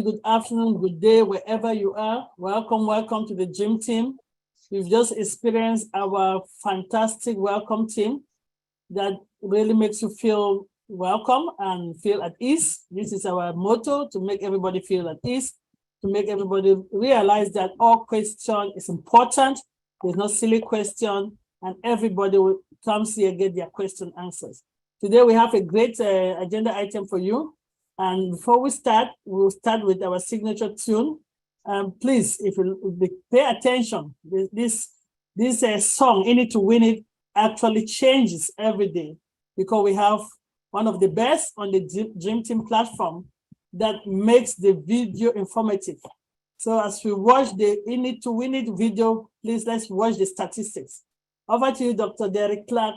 morning, good afternoon, good day, wherever you are. Welcome to the Dream Team. We've just experienced our fantastic welcome team that really makes you feel welcome and feel at ease. This is our motto, to make everybody feel at ease, to make everybody realize that all question is important. There's no silly question, and everybody will come here and get their question answers. Today, we have a great agenda item for you. And before we start, we'll start with our signature tune. Please, if you pay attention, this song, In It to Win It, actually changes every day, because we have one of the best on the Dream Team platform that makes the video informative. So as we watch the In It to Win It video, please let's watch the statistics. Over to you, Dr. Derek Clark.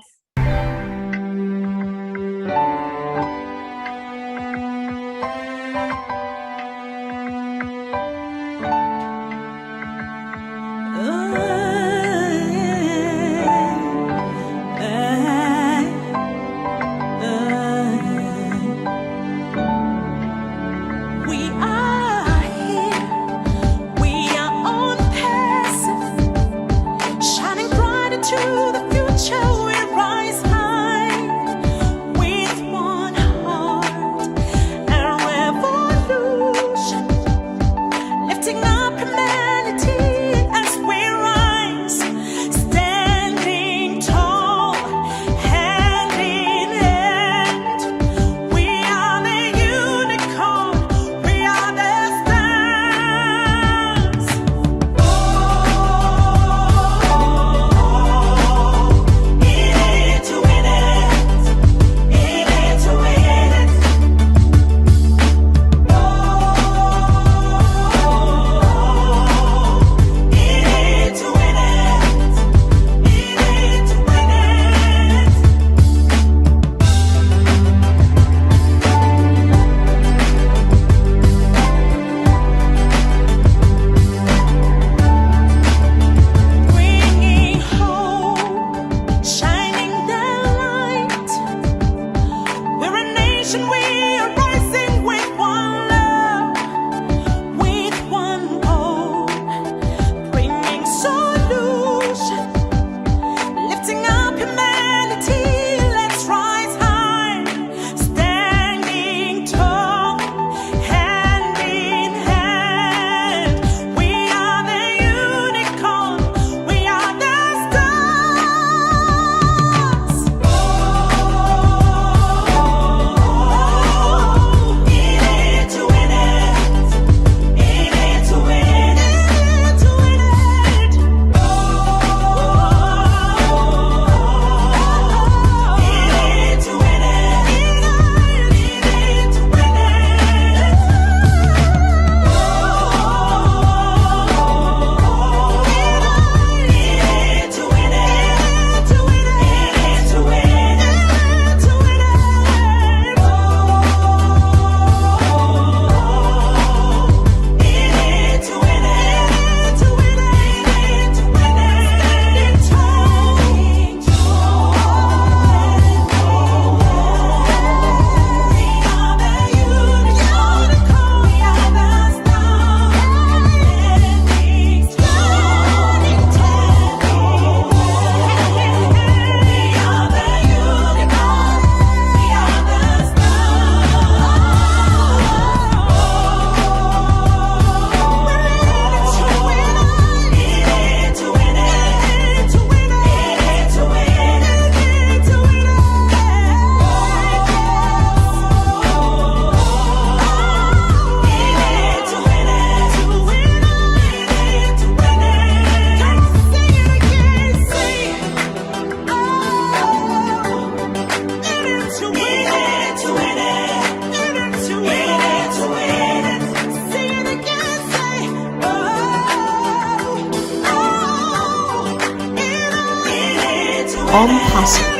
ONPASSIVE.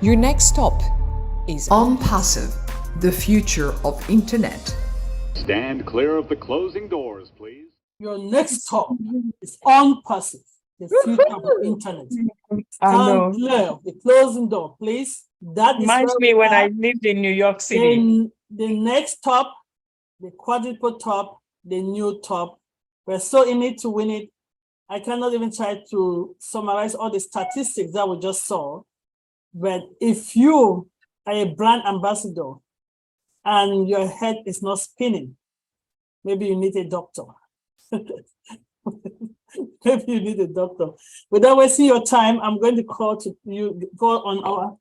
Your next stop is ONPASSIVE, the future of internet. Stand clear of the closing doors, please. Your next stop is ONPASSIVE, the future of the internet. Stand clear of the closing door, please. That reminds me when I lived in New York City. Then the next top, the quadruple top, the new top. We're so in it to win it. I cannot even try to summarize all the statistics that we just saw. But if you are a brand ambassador and your head is not spinning, maybe you need a doctor. Maybe you need a doctor. Without wasting your time, I'm going to call on our,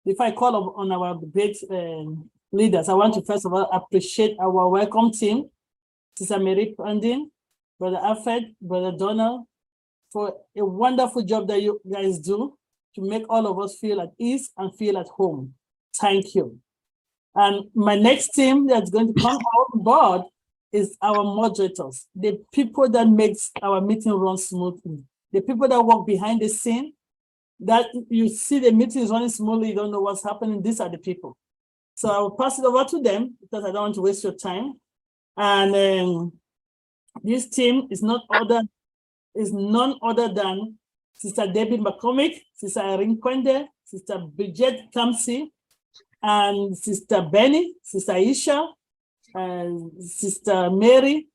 if I call on our debate leaders, I want to first of all appreciate our welcome team, Sister Mary Pandin, Brother Alfred, Brother Donald, for a wonderful job that you guys do to make all of us feel at ease and feel at home. Thank you. And my next team that's going to come on board is our moderators, the people that makes our meeting run smoothly, the people that work behind the scene, that you see the meeting is running smoothly, you don't know what's happening. These are the people. So I'll pass it over to them because I don't want to waste your time. And this team is none other than Sister Debbie McCormick, Sister Irene Kwende, Sister Bridget Kamsi, and Sister Benny, Sister Isha, and Sister Mary.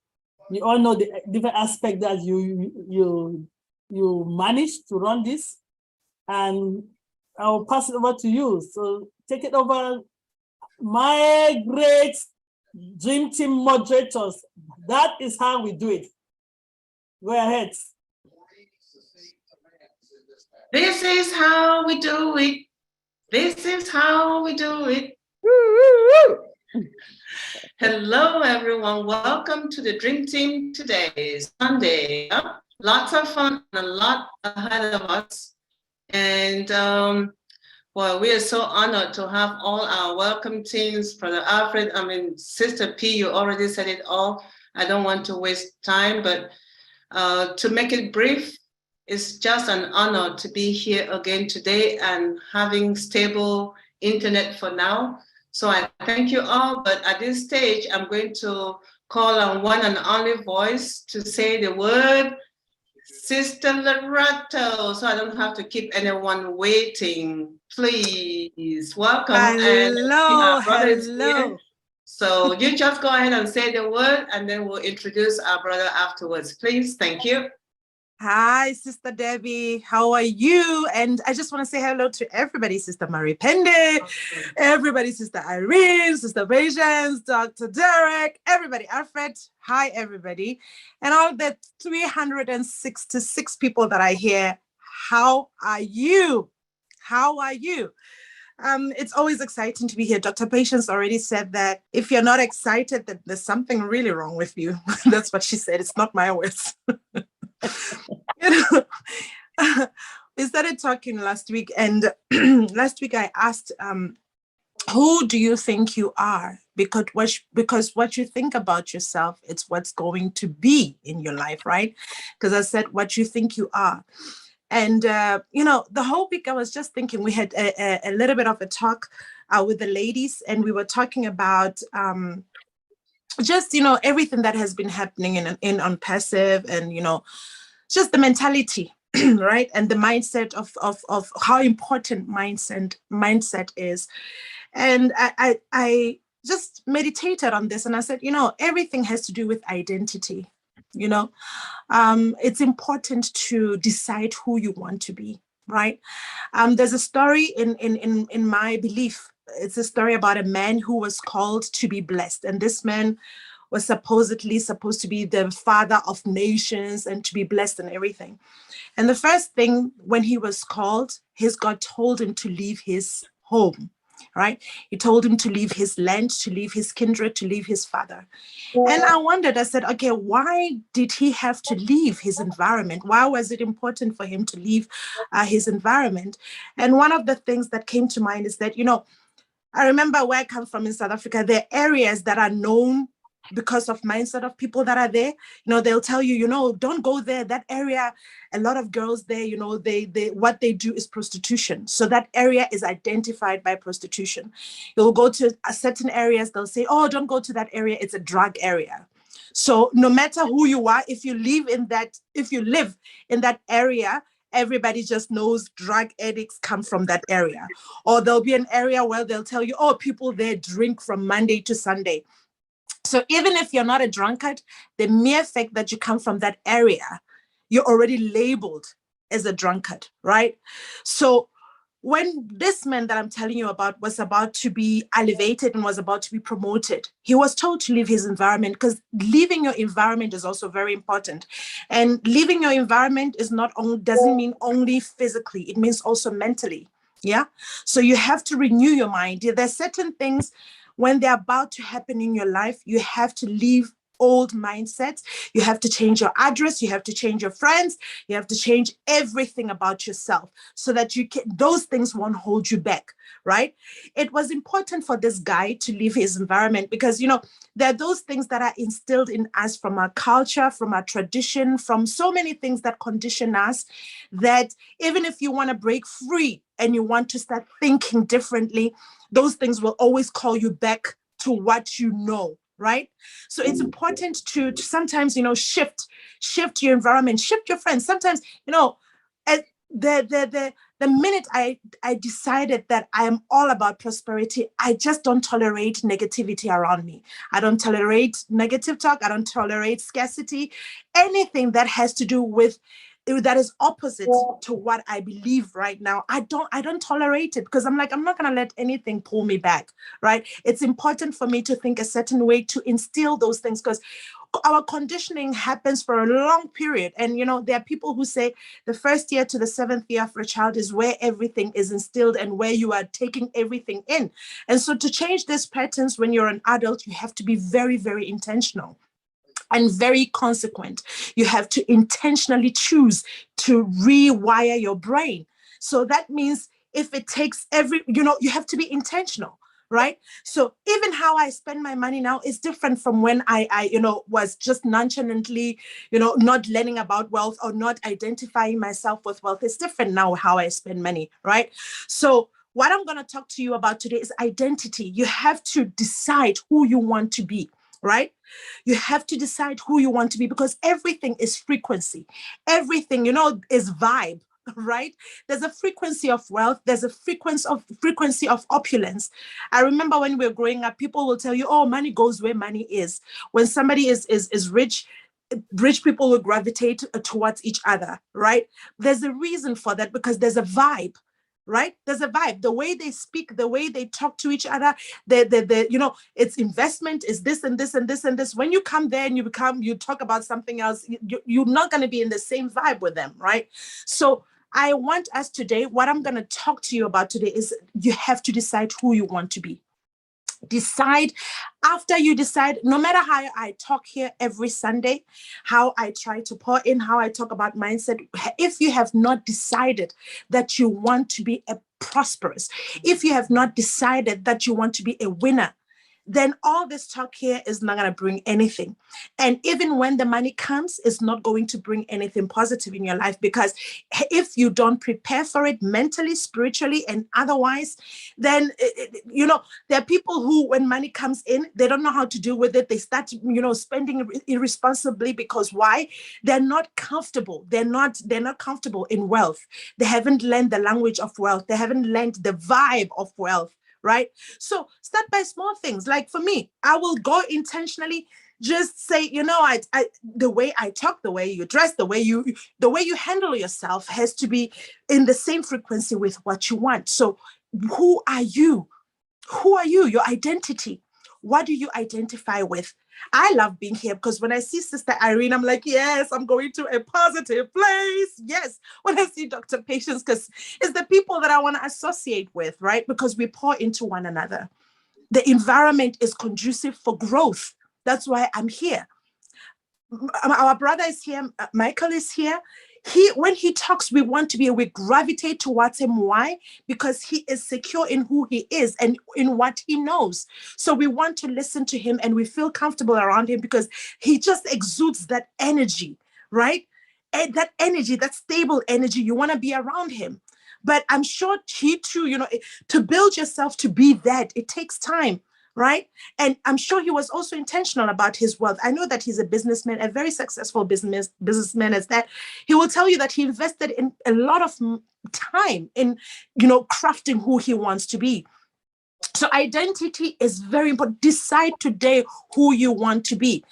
You all know the different aspects that you manage to run this. And I'll pass it over to you. So take it over, my great Dream Team moderators. That is how we do it. Go ahead. This is how we do it. This is how we do it. Hello, everyone. Welcome to the Dream Team today, Sunday. Lots of fun and a lot ahead of us. And well, we are so honored to have all our welcome teams, Brother Alfred. Sister P, you already said it all. I don't want to waste time, but to make it brief, it's just an honor to be here again today and having stable internet for now. So I thank you all, but at this stage, I'm going to call on one and only voice to say the word, Sister Lerato, so I don't have to keep anyone waiting. Please, welcome. Hello, hello. So you just go ahead and say the word, and then we'll introduce our brother afterwards. Please, thank you. Hi, Sister Debbie. How are you? And I just want to say hello to everybody, Sister Marie Pende, everybody, Sister Irene, Sister Patience, Dr. Derek, everybody, Alfred. Hi, everybody. And all the 366 people that are here. How are you? How are you? It's always exciting to be here. Dr. Patience already said that if you're not excited, that there's something really wrong with you. That's what she said. It's not my words. We started talking last week, and last week I asked, who do you think you are? Because what you think about yourself, it's what's going to be in your life, right? Because I said what you think you are. And, the whole week I was just thinking, we had a little bit of a talk with the ladies, and we were talking about just, everything that has been happening in ONPASSIVE, and, just the mentality, right? And the mindset of how important mindset is. And I just meditated on this, and I said, everything has to do with identity. It's important to decide who you want to be, right? There's a story in my belief. It's a story about a man who was called to be blessed. And this man was supposed to be the father of nations and to be blessed and everything. And the first thing when he was called, his God told him to leave his home, right? He told him to leave his land, to leave his kindred, to leave his father. And I wondered, I said, okay, why did he have to leave his environment? Why was it important for him to leave his environment? And one of the things that came to mind is that, I remember where I come from in South Africa, there are areas that are known because of mindset of people that are there. They'll tell you, don't go there, that area. A lot of girls there, they what they do is prostitution. So that area is identified by prostitution. You'll go to certain areas, they'll say, oh, don't go to that area, it's a drug area. So no matter who you are, if you live in that area, everybody just knows drug addicts come from that area. Or there'll be an area where they'll tell you, oh, people there drink from Monday to Sunday. So even if you're not a drunkard, the mere fact that you come from that area, you're already labeled as a drunkard, right? So when this man that I'm telling you about was about to be elevated and was about to be promoted, he was told to leave his environment, because leaving your environment is also very important. And leaving your environment doesn't mean only physically, it means also mentally. Yeah. So you have to renew your mind. There's certain things when they're about to happen in your life, you have to leave old mindsets. You have to change your address. You have to change your friends. You have to change everything about yourself so that those things won't hold you back, right? It was important for this guy to leave his environment because, there are those things that are instilled in us from our culture, from our tradition, from so many things that condition us, that even if you want to break free and you want to start thinking differently, those things will always call you back to what you know, right? So it's important to sometimes, shift your environment, shift your friends. Sometimes, the minute I decided that I am all about prosperity, I just don't tolerate negativity around me. I don't tolerate negative talk. I don't tolerate scarcity. Anything that has to do with that is opposite to what I believe right now, I don't tolerate it, because I'm not going to let anything pull me back, right? It's important for me to think a certain way, to instill those things, because our conditioning happens for a long period. And, there are people who say the first year to the 7th year of a child is where everything is instilled and where you are taking everything in. And so to change these patterns when you're an adult, you have to be very, very intentional and very consequent. You have to intentionally choose to rewire your brain. So that means if it takes you have to be intentional, right? So even how I spend my money now is different from when I was just nonchalantly, not learning about wealth or not identifying myself with wealth. It's different now how I spend money, right? So what I'm going to talk to you about today is identity. You have to decide who you want to be, right? You have to decide who you want to be, because everything is frequency. Everything, is vibe, right? There's a frequency of wealth. There's a frequency of opulence. I remember when we were growing up, people will tell you, oh, money goes where money is. When somebody is rich people will gravitate towards each other, right? There's a reason for that, because there's a vibe. Right? There's a vibe. The way they speak, the way they talk to each other, it's investment, is this and this and this and this. When you come there and you talk about something else, you're not going to be in the same vibe with them, right? So I want us today, what I'm going to talk to you about today is you have to decide who you want to be. Decide. After you decide, no matter how I talk here every Sunday, how I try to pour in, how I talk about mindset, if you have not decided that you want to be a prosperous, if you have not decided that you want to be a winner, then all this talk here is not going to bring anything. And even when the money comes, it's not going to bring anything positive in your life, because if you don't prepare for it mentally, spiritually, and otherwise, then, there are people who, when money comes in, they don't know how to deal with it. They start, spending irresponsibly, because why? They're not comfortable. They're not comfortable in wealth. They haven't learned the language of wealth. They haven't learned the vibe of wealth. Right? So start by small things. Like for me, I will go intentionally, just say, the way I talk, the way you dress, the way you handle yourself has to be in the same frequency with what you want. So who are you? Who are you? Your identity. What do you identify with? I love being here, because when I see Sister Irene, I'm like, yes, I'm going to a positive place. Yes. When I see Dr. Patience, because it's the people that I want to associate with, right? Because we pour into one another. The environment is conducive for growth. That's why I'm here. Our brother is here. Michael is here. when he talks, we gravitate towards him. Why? Because he is secure in who he is and in what he knows. So we want to listen to him and we feel comfortable around him because he just exudes that energy, right? And that energy, that stable energy, you want to be around him. But I'm sure he too, to build yourself to be that, it takes time, right? And I'm sure he was also intentional about his wealth. I know that he's a businessman, a very successful businessman as that. He will tell you that he invested in a lot of time in, crafting who he wants to be. So identity is very important. Decide today who you want to be.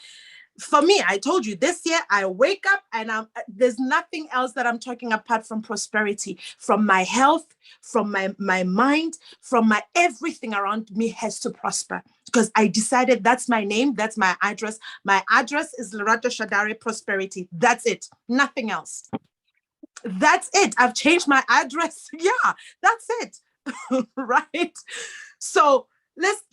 For me, I told you this year, I wake up and there's nothing else that I'm talking apart from prosperity, from my health, from my mind, from my everything around me has to prosper because I decided that's my name. That's my address. My address is Lerato Shadare Prosperity. That's it. Nothing else. That's it. I've changed my address. Yeah, that's it. Right. So let's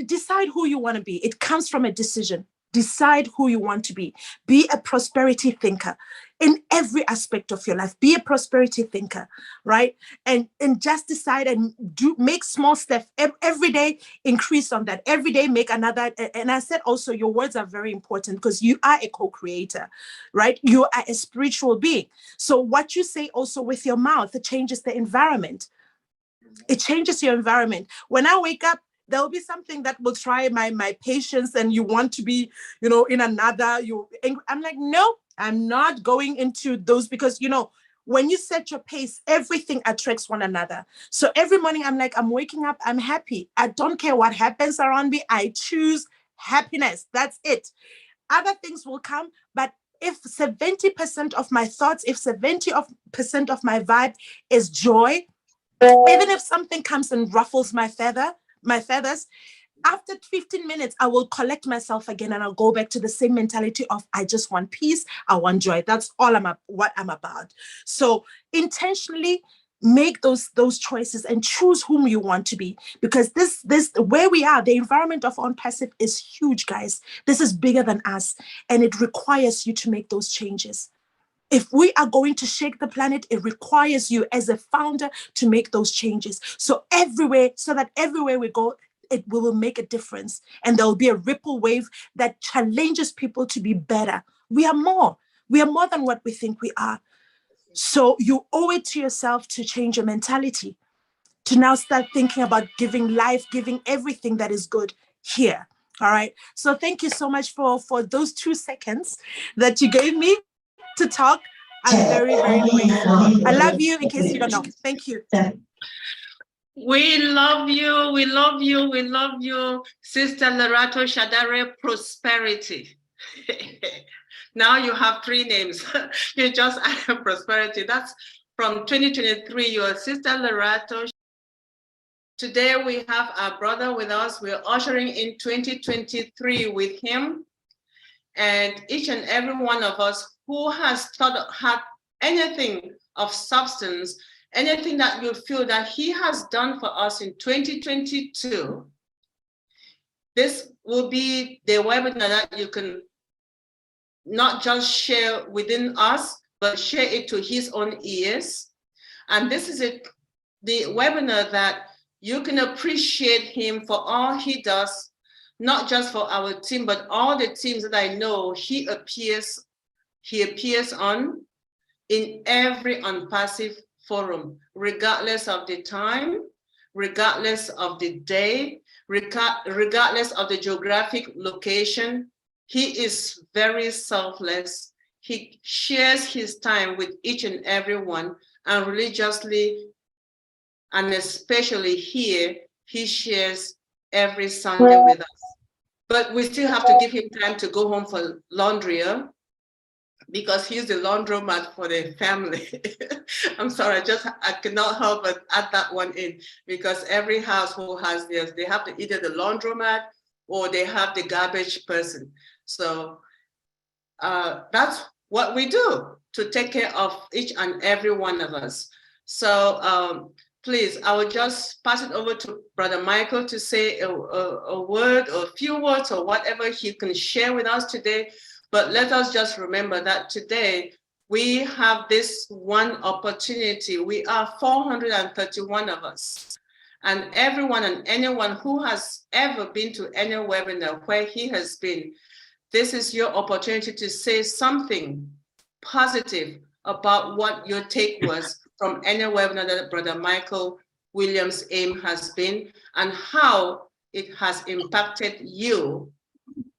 decide who you want to be. It comes from a decision. Decide who you want to be. Be a prosperity thinker in every aspect of your life. Be a prosperity thinker, right? And just decide and make small steps every day. Increase on that every day. Make another. And I said also, your words are very important because you are a co-creator, right? You are a spiritual being. So what you say also with your mouth, it changes the environment. It changes your environment. When I wake up, there'll be something that will try my patience and you want to be, in another, I'm like, no, I'm not going into those because, when you set your pace, everything attracts one another. So every morning I'm like, I'm waking up, I'm happy. I don't care what happens around me. I choose happiness. That's it. Other things will come, but if 70% of my thoughts, if 70% of my vibe is joy, even if something comes and ruffles my feathers, after 15 minutes, I will collect myself again and I'll go back to the same mentality of I just want peace, I want joy. That's all what I'm about. So intentionally make those choices and choose whom you want to be, because this where we are, the environment of ONPASSIVE is huge, guys. This is bigger than us, and it requires you to make those changes. If we are going to shake the planet, it requires you as a founder to make those changes. So that everywhere we go, it will make a difference. And there will be a ripple wave that challenges people to be better. We are more than what we think we are. So you owe it to yourself to change your mentality, to now start thinking about giving life, giving everything that is good here. All right. So thank you so much for those 2 seconds that you gave me to talk. I'm very, very grateful. I love you in case you don't know. Thank you. We love you. We love you. We love you, Sister Lerato Shadare Prosperity. Now you have 3 names. You just added Prosperity. That's from 2023. You're Sister Lerato. Today we have our brother with us. We're ushering in 2023 with him. And each and every one of us who has had anything of substance, anything that you feel that he has done for us in 2022, this will be the webinar that you can not just share within us, but share it to his own ears. And this is the webinar that you can appreciate him for all he does, not just for our team, but all the teams that I know he appears on in every ONPASSIVE forum, regardless of the time, regardless of the day, regardless of the geographic location. He is very selfless. He shares his time with each and every one, and religiously, and especially here, he shares every Sunday with us. But we still have to give him time to go home for laundry, because he's the laundromat for the family. I'm sorry, I cannot help but add that one in, because every household has theirs. They have either the laundromat or they have the garbage person. So that's what we do to take care of each and every one of us. So please, I will just pass it over to Brother Michael to say a word or a few words or whatever he can share with us today. But let us just remember that today we have this one opportunity. We are 431 of us. And everyone and anyone who has ever been to any webinar where he has been, this is your opportunity to say something positive about what your take was from any webinar that Brother Michael Williams' aim has been and how it has impacted you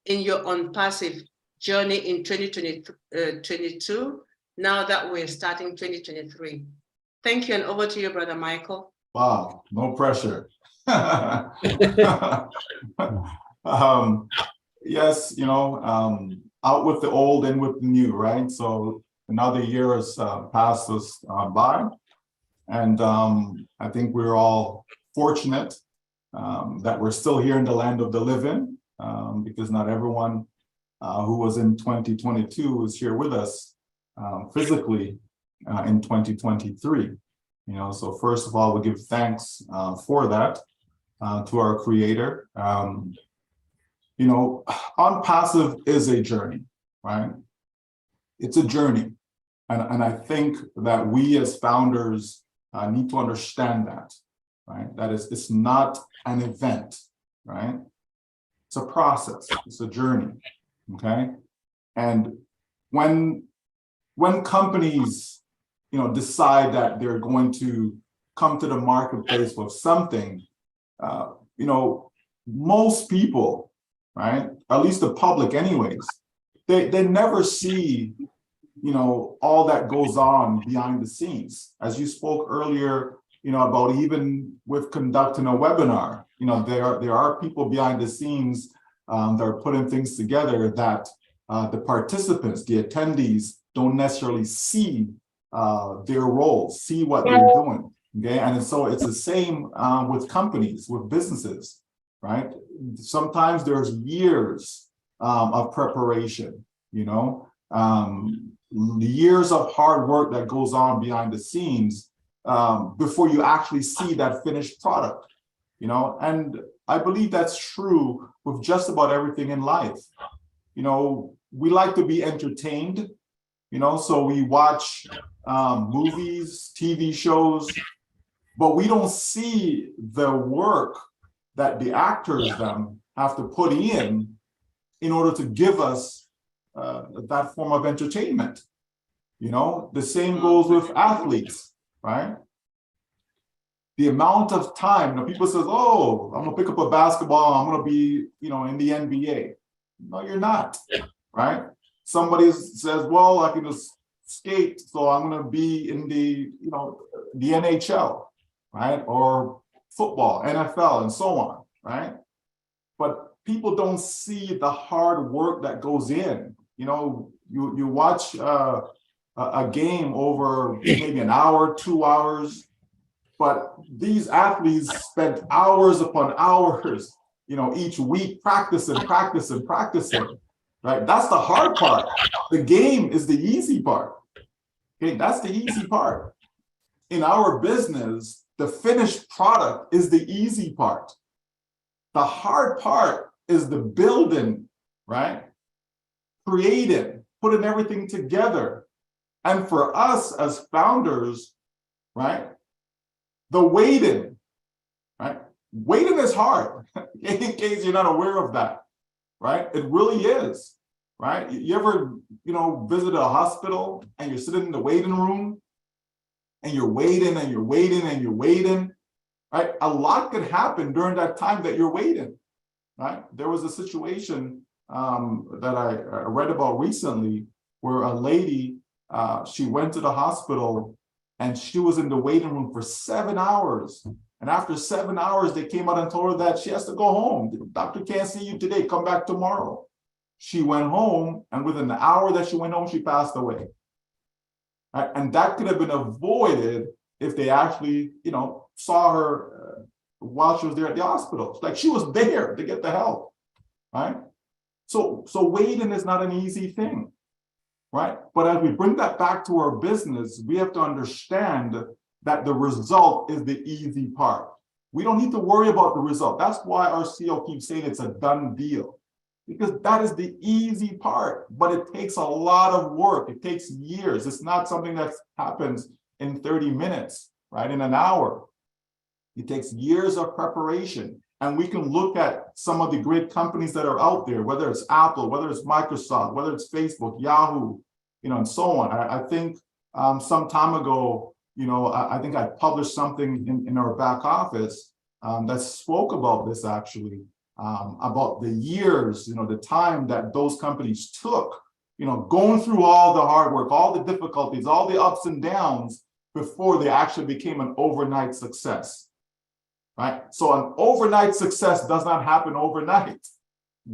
in your ONPASSIVE journey in 2022, now that we're starting 2023. Thank you, and over to you, Brother Michael. Wow, no pressure. Yes, out with the old and with the new, right? So another year has passed us by. And I think we're all fortunate that we're still here in the land of the living, because not everyone who was in 2022 is here with us physically in 2023. So first of all, we give thanks for that to our Creator. ONPASSIVE is a journey, right? It's a journey. And I think that we as founders need to understand that, right? That is, it's not an event, right? It's a process, it's a journey, okay? And when companies, decide that they're going to come to the marketplace with something, most people, right, at least the public anyways, they never see, all that goes on behind the scenes. As you spoke earlier, about even with conducting a webinar, there are people behind the scenes that are putting things together that the participants, the attendees, don't necessarily see their roles, see what they're doing, okay? And so it's the same with companies, with businesses, right? Sometimes there's years of preparation, years of hard work that goes on behind the scenes before you actually see that finished product, and I believe that's true with just about everything in life. We like to be entertained, so we watch movies, TV shows, but we don't see the work that the actors them have to put in order to give us that form of entertainment. The same goes with athletes, right? The amount of time, people says, oh, I'm gonna pick up a basketball, I'm gonna be, in the NBA. No, you're not, right? Somebody says, well, I can just skate, so I'm gonna be in the, the NHL, right? Or football, NFL, and so on, right? But people don't see the hard work that goes in. You watch a game over maybe an hour, 2 hours, but these athletes spent hours upon hours, each week practicing, right? That's the hard part. The game is the easy part. Okay, that's the easy part. In our business, the finished product is the easy part. The hard part is the building, right? Creating, putting everything together. And for us as founders, right? The waiting, right? Waiting is hard, in case you're not aware of that, right? It really is, right? You ever, visit a hospital and you're sitting in the waiting room and you're waiting and you're waiting and you're waiting, right? A lot could happen during that time that you're waiting, right? There was a situation that I read about recently where a lady, she went to the hospital and she was in the waiting room for 7 hours. And after 7 hours, they came out and told her that she has to go home. The doctor can't see you today, come back tomorrow. She went home, and within the hour that she went home, she passed away. Right? And that could have been avoided if they actually, saw her while she was there at the hospital. Like, she was there to get the help, right? So waiting is not an easy thing, right? But as we bring that back to our business, we have to understand that the result is the easy part. We don't need to worry about the result. That's why our CEO keeps saying it's a done deal. because that is the easy part, but it takes a lot of work. It takes years. It's not something that happens in 30 minutes, right? In an hour. It takes years of preparation. And we can look at some of the great companies that are out there, whether it's Apple, whether it's Microsoft, whether it's Facebook, Yahoo, and so on. I think some time ago, I think I published something in our back office that spoke about this actually, about the years, the time that those companies took, going through all the hard work, all the difficulties, all the ups and downs before they actually became an overnight success, right? So an overnight success does not happen overnight,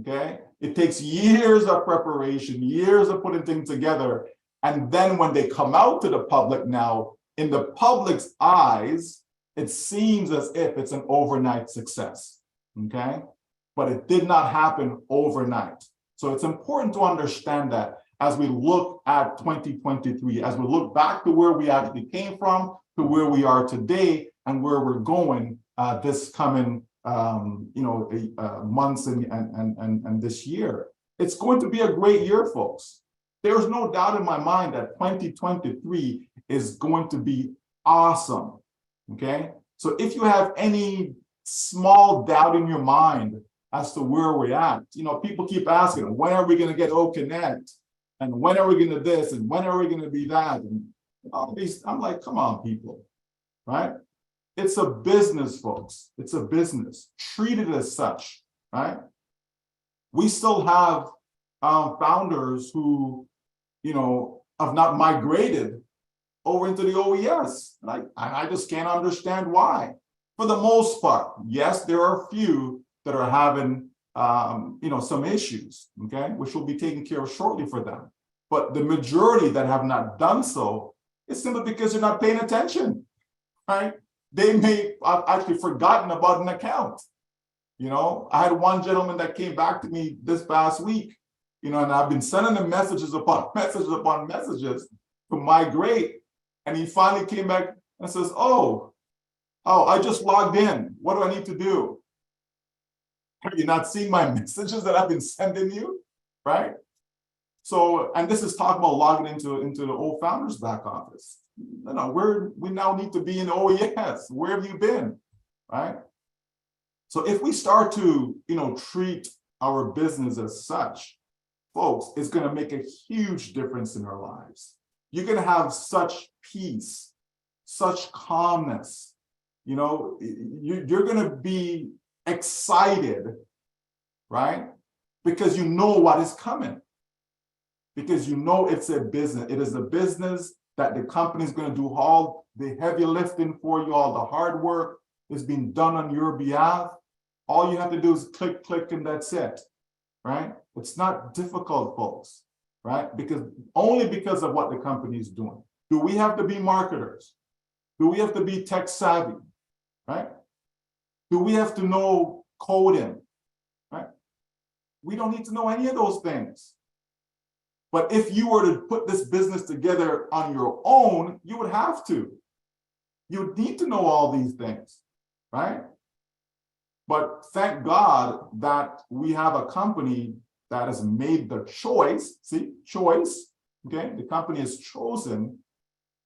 okay? It takes years of preparation, years of putting things together. And then when they come out to the public now, in the public's eyes, it seems as if it's an overnight success, okay? But it did not happen overnight. So it's important to understand that as we look at 2023, as we look back to where we actually came from, to where we are today, and where we're going this coming months and this year. It's going to be a great year, folks. There's no doubt in my mind that 2023 is going to be awesome, okay? So if you have any small doubt in your mind as to where we're at, people keep asking, when are we going to get OConnect? And when are we going to this? And when are we going to be that? And all these, I'm like, come on, people, right? It's a business, folks. It's a business. Treat it as such, right? We still have founders who, have not migrated over into the OES. Like, I just can't understand why. For the most part, yes, there are a few that are having, some issues, okay, which will be taken care of shortly for them. But the majority that have not done so is simply because they're not paying attention, right? They may have actually forgotten about an account. I had one gentleman that came back to me this past week, and I've been sending him messages upon messages to migrate. And he finally came back and says, oh, I just logged in. What do I need to do? Have you not seen my messages that I've been sending you, right? So, and this is talking about logging into the old founders back office. We now need to be in the OES. Where have you been, right? So if we start to, treat our business as such, folks, it's going to make a huge difference in our lives. You're going to have such peace, such calmness. You're going to be excited, right? Because you know what is coming. Because it's a business. It is a business that the company is going to do all the heavy lifting for you, all the hard work is being done on your behalf. All you have to do is click, and that's it, right? It's not difficult, folks, right? Only because of what the company is doing. Do we have to be marketers? Do we have to be tech savvy, right? Do we have to know coding, right? We don't need to know any of those things. But if you were to put this business together on your own, you would have to. You would need to know all these things, right? But thank God that we have a company that has made the choice, okay? The company has chosen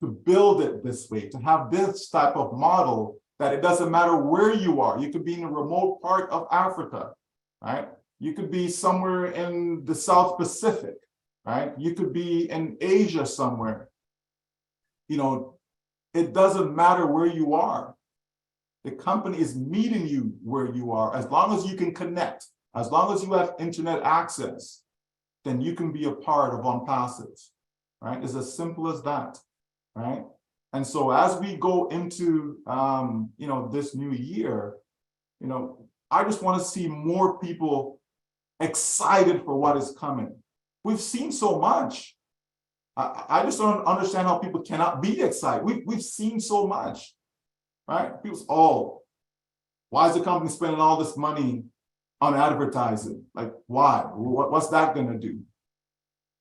to build it this way, to have this type of model that it doesn't matter where you are. You could be in a remote part of Africa, right? You could be somewhere in the South Pacific, right? You could be in Asia somewhere. It doesn't matter where you are. The company is meeting you where you are. As long as you can connect, as long as you have internet access, then you can be a part of ONPASSIVE, right? It's as simple as that, right? And so as we go into, this new year, I just want to see more people excited for what is coming. We've seen so much. I just don't understand how people cannot be excited. We've seen so much, right? People, why is the company spending all this money on advertising? Like, why? What's that going to do?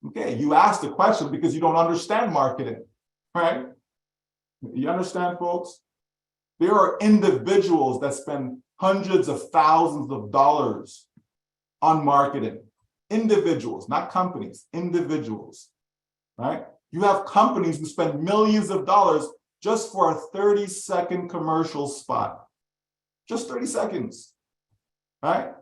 Okay, you asked the question because you don't understand marketing, right? You understand, folks? There are individuals that spend hundreds of thousands of dollars on marketing. Individuals, not companies, individuals, right? You have companies who spend millions of dollars just for a 30-second commercial spot. Just 30 seconds, right?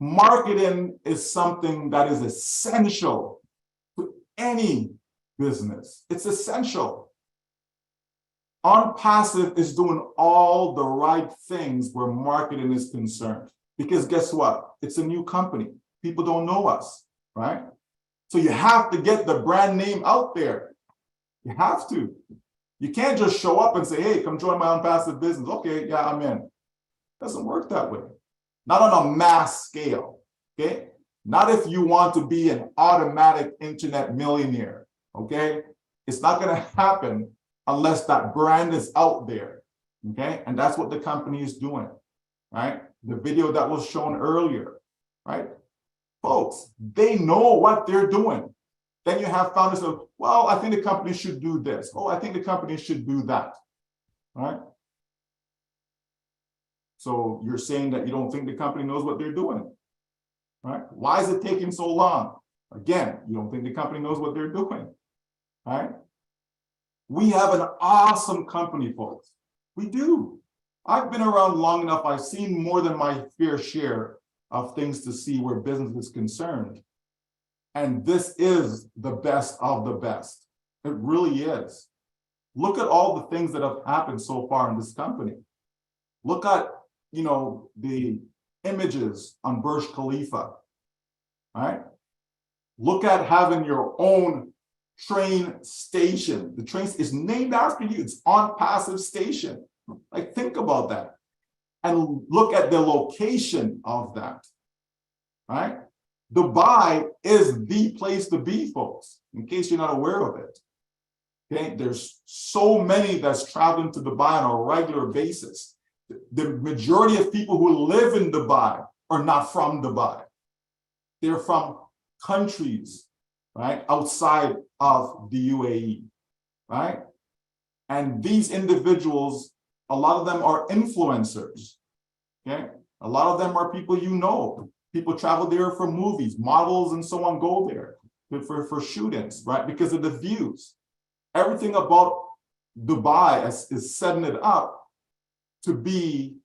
Marketing is something that is essential to any business. It's essential. ONPASSIVE is doing all the right things where marketing is concerned. Because guess what? It's a new company. People don't know us, right? So you have to get the brand name out there. You have to. You can't just show up and say, hey, come join my ONPASSIVE business. Okay, yeah, I'm in. It doesn't work that way. Not on a mass scale, okay? Not if you want to be an automatic internet millionaire, okay? It's not gonna happen unless that brand is out there, okay? And that's what the company is doing, right? The video that was shown earlier, right? Folks, they know what they're doing. Then you have founders of, well, I think the company should do this. Oh, I think the company should do that, right? So you're saying that you don't think the company knows what they're doing, right? Why is it taking so long? Again, you don't think the company knows what they're doing, right? We have an awesome company, folks. We do. I've been around long enough. I've seen more than my fair share of things to see where business is concerned. And this is the best of the best. It really is. Look at all the things that have happened so far in this company. Look at, you know, the images on Burj Khalifa, right? Look at having your own train station. The train is named after you. It's ONPASSIVE station. Like, think about that. And look at the location of that, right? Dubai is the place to be, folks, in case you're not aware of it. Okay, there's so many that's traveling to Dubai on a regular basis. The majority of people who live in Dubai are not from Dubai. They're from countries, right, outside of the UAE, right? And these individuals, a lot of them are influencers, okay? A lot of them are people you know. People travel there for movies, models and so on go there for shootings, right? Because of the views. Everything about Dubai is setting it up to be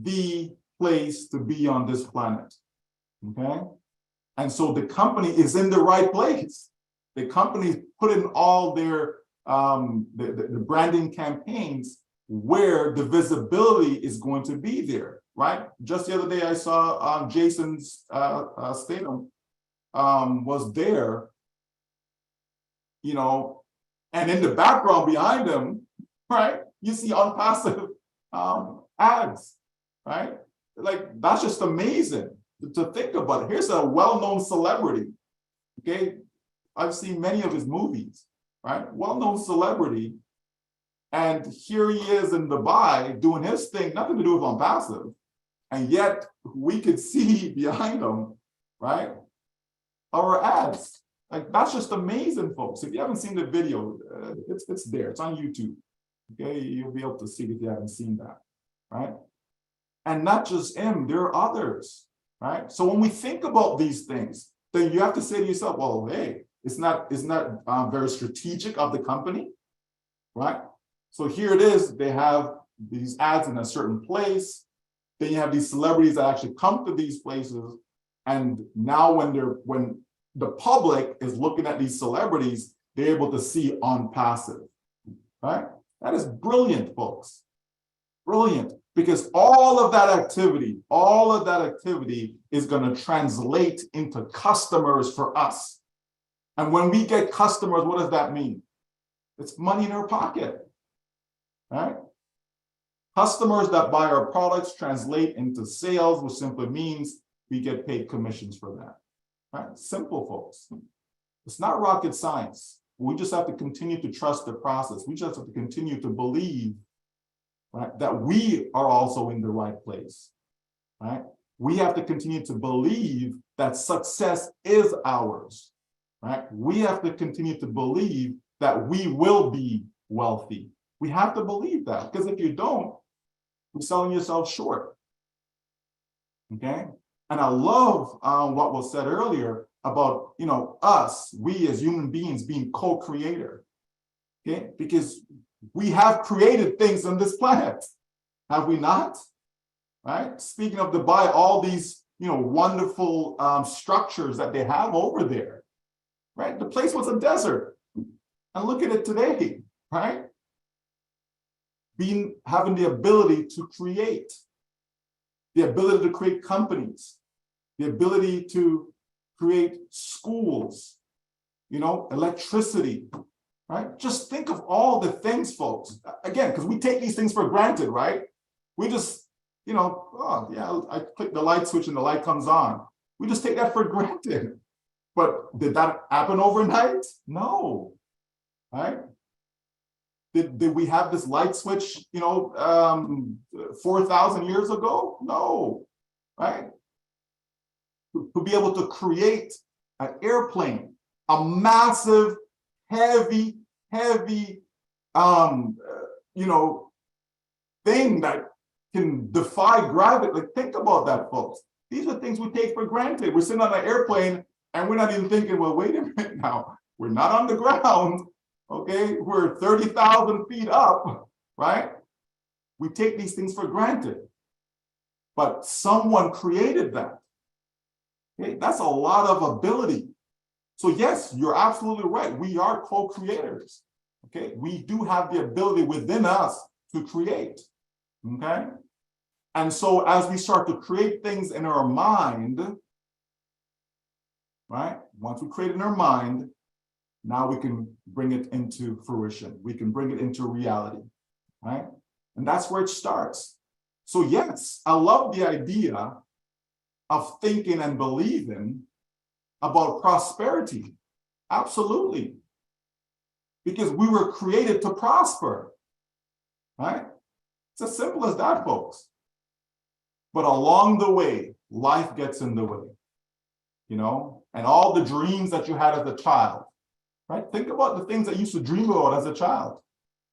the place to be on this planet, okay? And so the company is in the right place. The company put in all their the branding campaigns where the visibility is going to be there, right? Just the other day I saw Jason's Statham was there, you know, and in the background behind him, right, you see ONPASSIVE ads, right? Like, that's just amazing to think about it. Here's a well-known celebrity, okay? I've seen many of his movies, right? Well-known celebrity, and here he is in Dubai doing his thing, nothing to do with ONPASSIVE, and yet we could see behind him, right, our ads. Like, that's just amazing, folks. If you haven't seen the video, it's there. It's on YouTube. Okay, you'll be able to see it if you haven't seen that, right? And not just him, there are others, right? So when we think about these things, then you have to say to yourself, well, hey, it's not very strategic of the company, right? So here it is. They have these ads in a certain place. Then you have these celebrities that actually come to these places, and now when the public is looking at these celebrities, they're able to see ONPASSIVE, right? That is brilliant, folks. Brilliant, because all of that activity is going to translate into customers for us. And when we get customers, what does that mean? It's money in our pocket, right? Customers that buy our products translate into sales, which simply means we get paid commissions for that. Right? Simple, folks. It's not rocket science. We just have to continue to trust the process. We just have to continue to believe, right, that we are also in the right place, right? We have to continue to believe that success is ours, right? We have to continue to believe that we will be wealthy. We have to believe that, because if you don't, you're selling yourself short, okay? And I love what was said earlier about, us, we as human beings being co-creator, okay? Because we have created things on this planet, have we not? Right? Speaking of Dubai, all these, wonderful structures that they have over there, right? The place was a desert. And look at it today, right? Having the ability to create, the ability to create companies, the ability to create schools, electricity, right? Just think of all the things, folks. Again, because we take these things for granted, right? We just, oh yeah, I click the light switch and the light comes on. We just take that for granted. But did that happen overnight? No, right? Did we have this light switch, 4,000 years ago? No, right? To be able to create an airplane, a massive, heavy, thing that can defy gravity. Like, think about that, folks. These are things we take for granted. We're sitting on an airplane and we're not even thinking, well, wait a minute now. We're not on the ground, okay? We're 30,000 feet up, right? We take these things for granted. But someone created that. Okay? That's a lot of ability. So yes, you're absolutely right. We are co-creators, okay? We do have the ability within us to create, okay? And so as we start to create things in our mind, right? Once we create in our mind, now we can bring it into fruition. We can bring it into reality, right? And that's where it starts. So yes, I love the idea of thinking and believing about prosperity. Absolutely. Because we were created to prosper, right? It's as simple as that, folks. But along the way, life gets in the way, and all the dreams that you had as a child, right? Think about the things that you used to dream about as a child.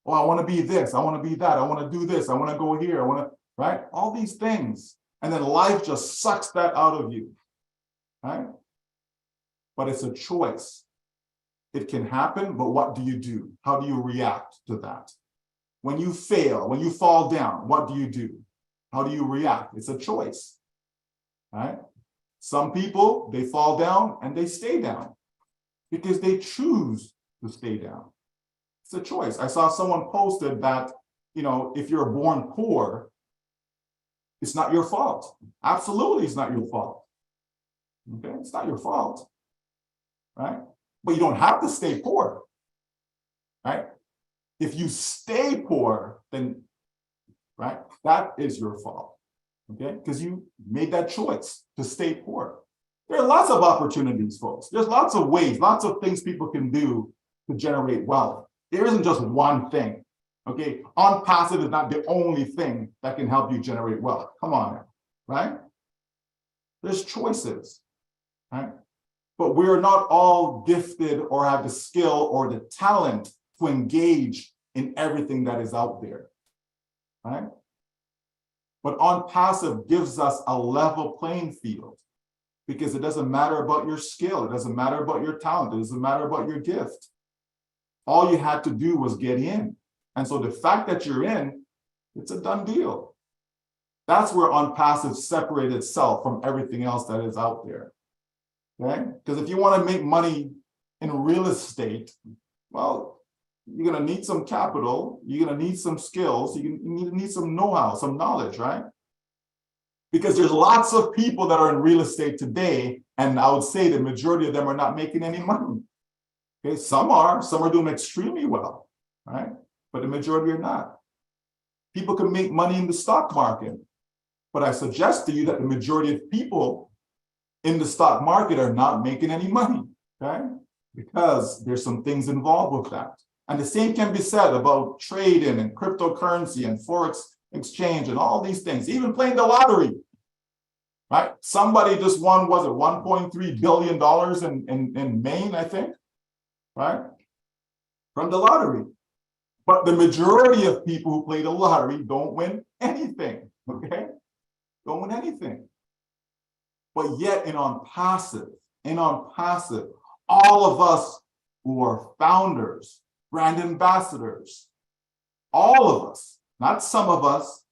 Oh, I want to be this, I want to be that, I want to do this, I want to go here, I want to, right? All these things. And then life just sucks that out of you, right? But it's a choice. It can happen, but what do you do? How do you react to that? When you fail, when you fall down, what do you do? How do you react? It's a choice, right? Some people, they fall down and they stay down because they choose to stay down. It's a choice. I saw someone posted that, if you're born poor, it's not your fault. Absolutely, it's not your fault. Okay, it's not your fault, right? But you don't have to stay poor, right? If you stay poor, then, right, that is your fault, okay? Because you made that choice to stay poor. There are lots of opportunities, folks. There's lots of ways, lots of things people can do to generate wealth. There isn't just one thing, okay? ONPASSIVE is not the only thing that can help you generate wealth. Come on now, right? There's choices, right? But we're not all gifted or have the skill or the talent to engage in everything that is out there, right? But ONPASSIVE gives us a level playing field because it doesn't matter about your skill. It doesn't matter about your talent. It doesn't matter about your gift. All you had to do was get in. And so the fact that you're in, it's a done deal. That's where ONPASSIVE separated itself from everything else that is out there. Okay? Because if you want to make money in real estate, well, you're going to need some capital, you're going to need some skills, you need some know-how, some knowledge, right? Because there's lots of people that are in real estate today, and I would say the majority of them are not making any money. Okay, some are doing extremely well, right? But the majority are not. People can make money in the stock market, but I suggest to you that the majority of people in the stock market are not making any money, okay? Because there's some things involved with that. And the same can be said about trading and cryptocurrency and Forex exchange and all these things, even playing the lottery, right? Somebody just won, was it $1.3 billion in Maine, I think, right? From the lottery. But the majority of people who play the lottery don't win anything, okay? Don't win anything. But yet in ONPASSIVE, all of us who are founders, brand ambassadors, all of us, not some of us,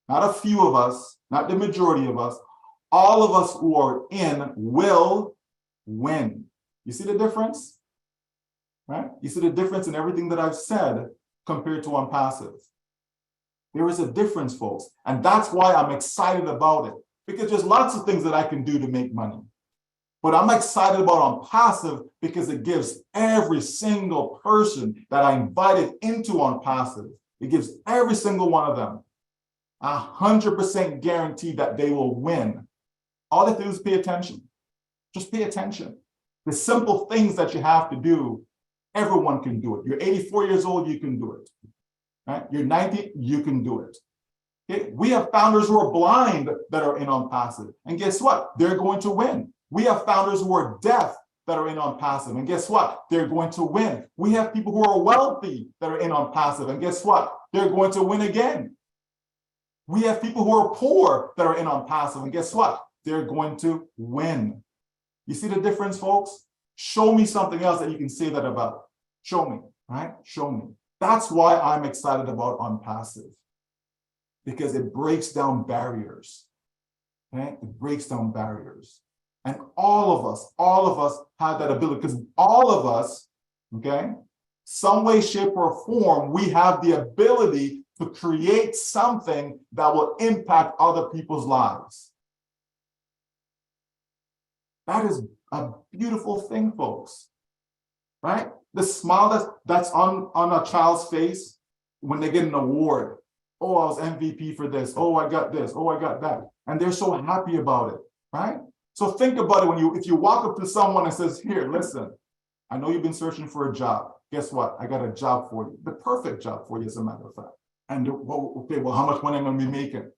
not a few of us, not the majority of us, all of us who are in will win. You see the difference? Right? You see the difference in everything that I've said compared to ONPASSIVE. There is a difference, folks. And that's why I'm excited about it, because there's lots of things that I can do to make money. But I'm excited about ONPASSIVE because it gives every single person that I invited into ONPASSIVE, it gives every single one of them 100% guarantee that they will win. All they have to do is pay attention. Just pay attention. The simple things that you have to do, everyone can do it. You're 84 years old, you can do it. Right? You're 90, you can do it. Okay? We have founders who are blind that are in ONPASSIVE. And guess what? They're going to win. We have founders who are deaf that are in ONPASSIVE. And guess what? They're going to win. We have people who are wealthy that are in ONPASSIVE. And guess what? They're going to win again. We have people who are poor that are in ONPASSIVE. And guess what? They're going to win. You see the difference, folks? Show me something else that you can say that about. Show me, right? Show me. That's why I'm excited about ONPASSIVE, because it breaks down barriers. Okay? It breaks down barriers. And all of us have that ability, because all of us, okay, some way, shape, or form, we have the ability to create something that will impact other people's lives. That is a beautiful thing, folks, right? The smile that's on a child's face when they get an award. Oh, I was MVP for this. Oh, I got this. Oh, I got that. And they're so happy about it, right? So think about it if you walk up to someone and says, here, listen, I know you've been searching for a job. Guess what? I got a job for you. The perfect job for you, as a matter of fact. And okay, well, how much money am I going to be making?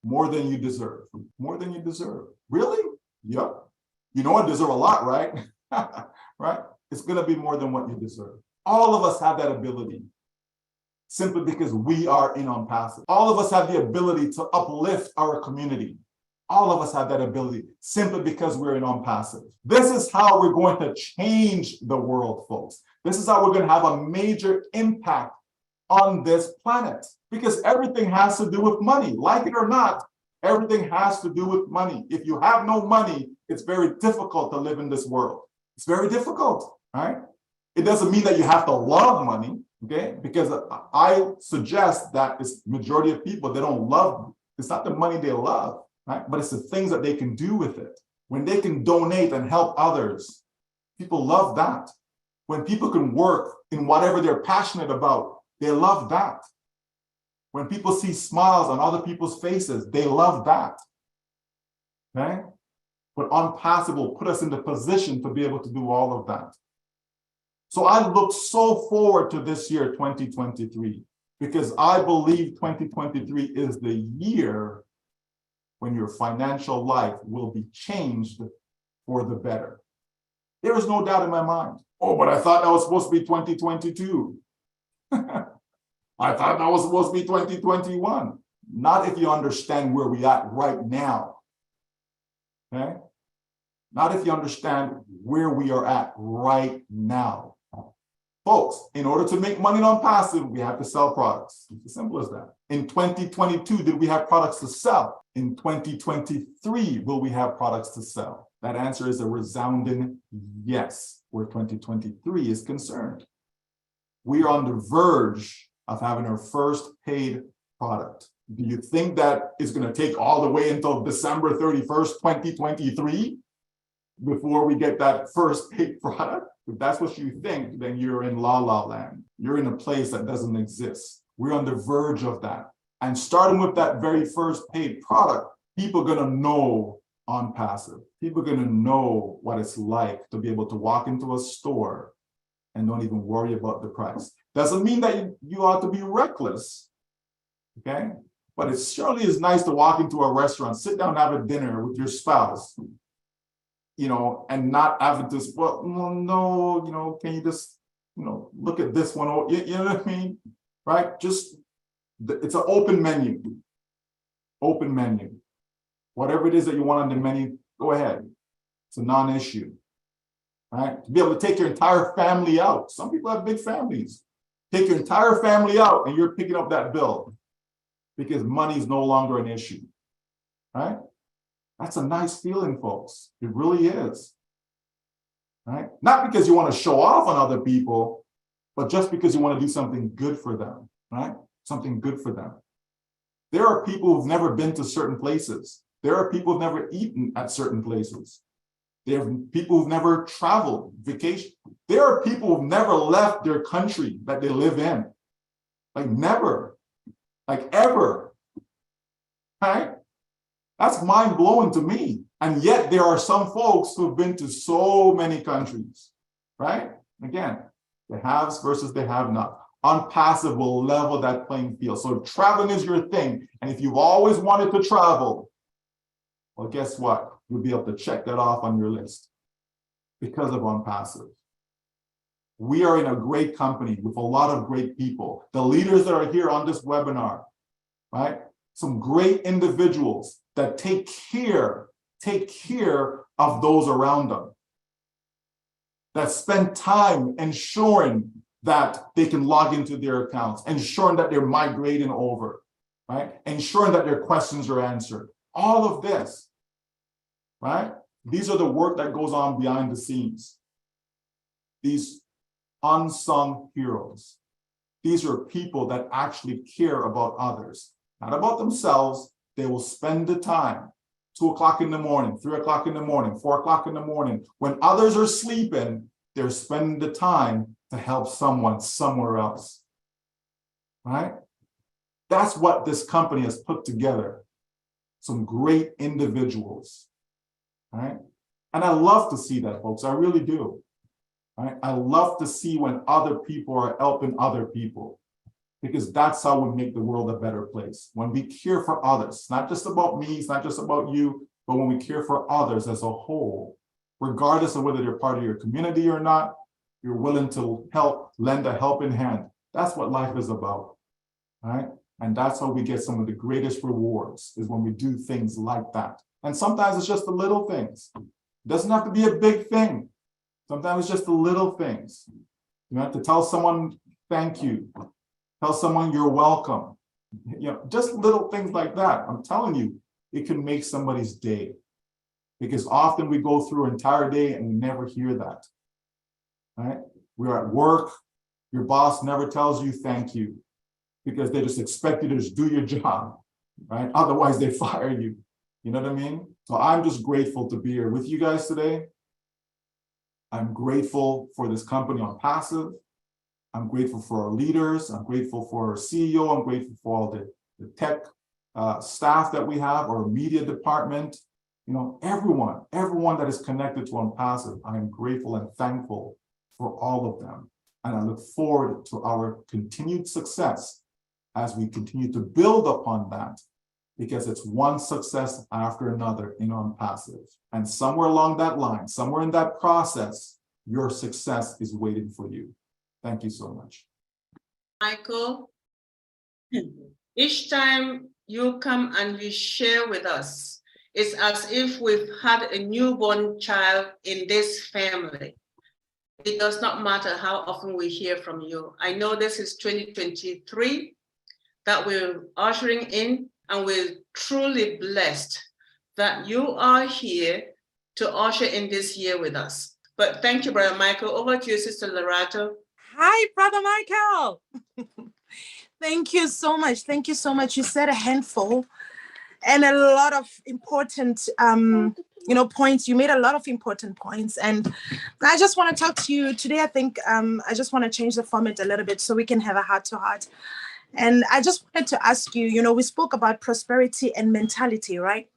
More than you deserve. More than you deserve. Really? Yep. You know I deserve a lot, right? Right? It's going to be more than what you deserve. All of us have that ability, simply because we are in ONPASSIVE. All of us have the ability to uplift our community. All of us have that ability, simply because we're in ONPASSIVE. This is how we're going to change the world, folks. This is how we're going to have a major impact on this planet, because everything has to do with money. Like it or not, everything has to do with money. If you have no money, it's very difficult to live in this world. It's very difficult, right? It doesn't mean that you have to love money, okay? Because I suggest that it's majority of people, they don't love, it's not the money they love, right? But it's the things that they can do with it. When they can donate and help others, people love that. When people can work in whatever they're passionate about, they love that. When people see smiles on other people's faces, they love that, okay? But ONPASSIVE will put us in the position to be able to do all of that. So I look so forward to this year, 2023, because I believe 2023 is the year when your financial life will be changed for the better. There is no doubt in my mind. Oh, but I thought that was supposed to be 2022. I thought that was supposed to be 2021. Not if you understand where we are right now. Okay? Not if you understand where we are at right now. Folks, in order to make money on passive, we have to sell products. It's as simple as that. In 2022, did we have products to sell? In 2023, will we have products to sell? That answer is a resounding yes, where 2023 is concerned. We are on the verge of having our first paid product. Do you think that it's going to take all the way until December 31st, 2023 before we get that first paid product? If that's what you think, then you're in la la land. You're in a place that doesn't exist. We're on the verge of that. And starting with that very first paid product, people are going to know ONPASSIVE. People are going to know what it's like to be able to walk into a store and don't even worry about the price. Doesn't mean that you ought to be reckless, okay? But it surely is nice to walk into a restaurant, sit down, have a dinner with your spouse, you know, and not having to, well, no, you know, can you just, you know, look at this one, or, you know what I mean, right? Just, it's an open menu, Whatever it is that you want on the menu, Go ahead. It's a non-issue. Right? To be able to take your entire family out. Some people have big families. Take your entire family out and you're picking up that bill because money is no longer an issue. Right? That's a nice feeling, folks. It really is. Right? Not because you want to show off on other people, but just because you want to do something good for them. Right? Something good for them. There are people who've never been to certain places. There are people who've never eaten at certain places. There are people who've never traveled, vacation. There are people who've never left their country that they live in. Like never, like ever. Right? That's mind-blowing to me. And yet there are some folks who've been to so many countries, right? Again, the haves versus the have-not. ONPASSIVE will level that playing field. So if traveling is your thing, and if you've always wanted to travel, well, guess what? You'll be able to check that off on your list because of ONPASSIVE. We are in a great company with a lot of great people. The leaders that are here on this webinar, right? Some great individuals that take care of those around them, that spend time ensuring that they can log into their accounts, ensuring that they're migrating over, right? Ensuring that their questions are answered. All of this, right? These are the work that goes on behind the scenes. These unsung heroes. These are people that actually care about others, not about themselves. They will spend the time, 2 o'clock in the morning, 3 o'clock in the morning, 4 o'clock in the morning, when others are sleeping, they're spending the time to help someone somewhere else, right? That's what this company has put together. Some great individuals, right? And I love to see that, folks. I really do, right? I love to see when other people are helping other people, because that's how we make the world a better place. When we care for others, it's not just about me, it's not just about you, but when we care for others as a whole, regardless of whether they're part of your community or not, you're willing to help, lend a helping hand. That's what life is about, right? And that's how we get some of the greatest rewards, is when we do things like that. And sometimes it's just the little things. It doesn't have to be a big thing. Sometimes it's just the little things. You have to tell someone, thank you. Tell someone you're welcome. You know, just little things like that. I'm telling you, it can make somebody's day. Because often we go through an entire day and we never hear that. Right? We're at work, your boss never tells you thank you because they just expect you to just do your job, right? Otherwise they fire you. You know what I mean? So I'm just grateful to be here with you guys today. I'm grateful for this company ONPASSIVE. I'm grateful for our leaders. I'm grateful for our CEO. I'm grateful for all the tech staff that we have, our media department. You know, everyone that is connected to ONPASSIVE, I am grateful and thankful for all of them. And I look forward to our continued success as we continue to build upon that, because it's one success after another in ONPASSIVE. And somewhere along that line, somewhere in that process, your success is waiting for you. Thank you so much. Michael, each time you come and you share with us, it's as if we've had a newborn child in this family. It does not matter how often we hear from you. I know this is 2023 that we're ushering in, and we're truly blessed that you are here to usher in this year with us. But thank you, Brother Michael. Over to you, Sister Lerato. Hi, Brother Michael. Thank you so much. Thank you so much. You said a handful and a lot of important points. You made a lot of important points. And I just want to talk to you today. I think I just want to change the format a little bit so we can have a heart-to-heart. And I just wanted to ask you, we spoke about prosperity and mentality, right?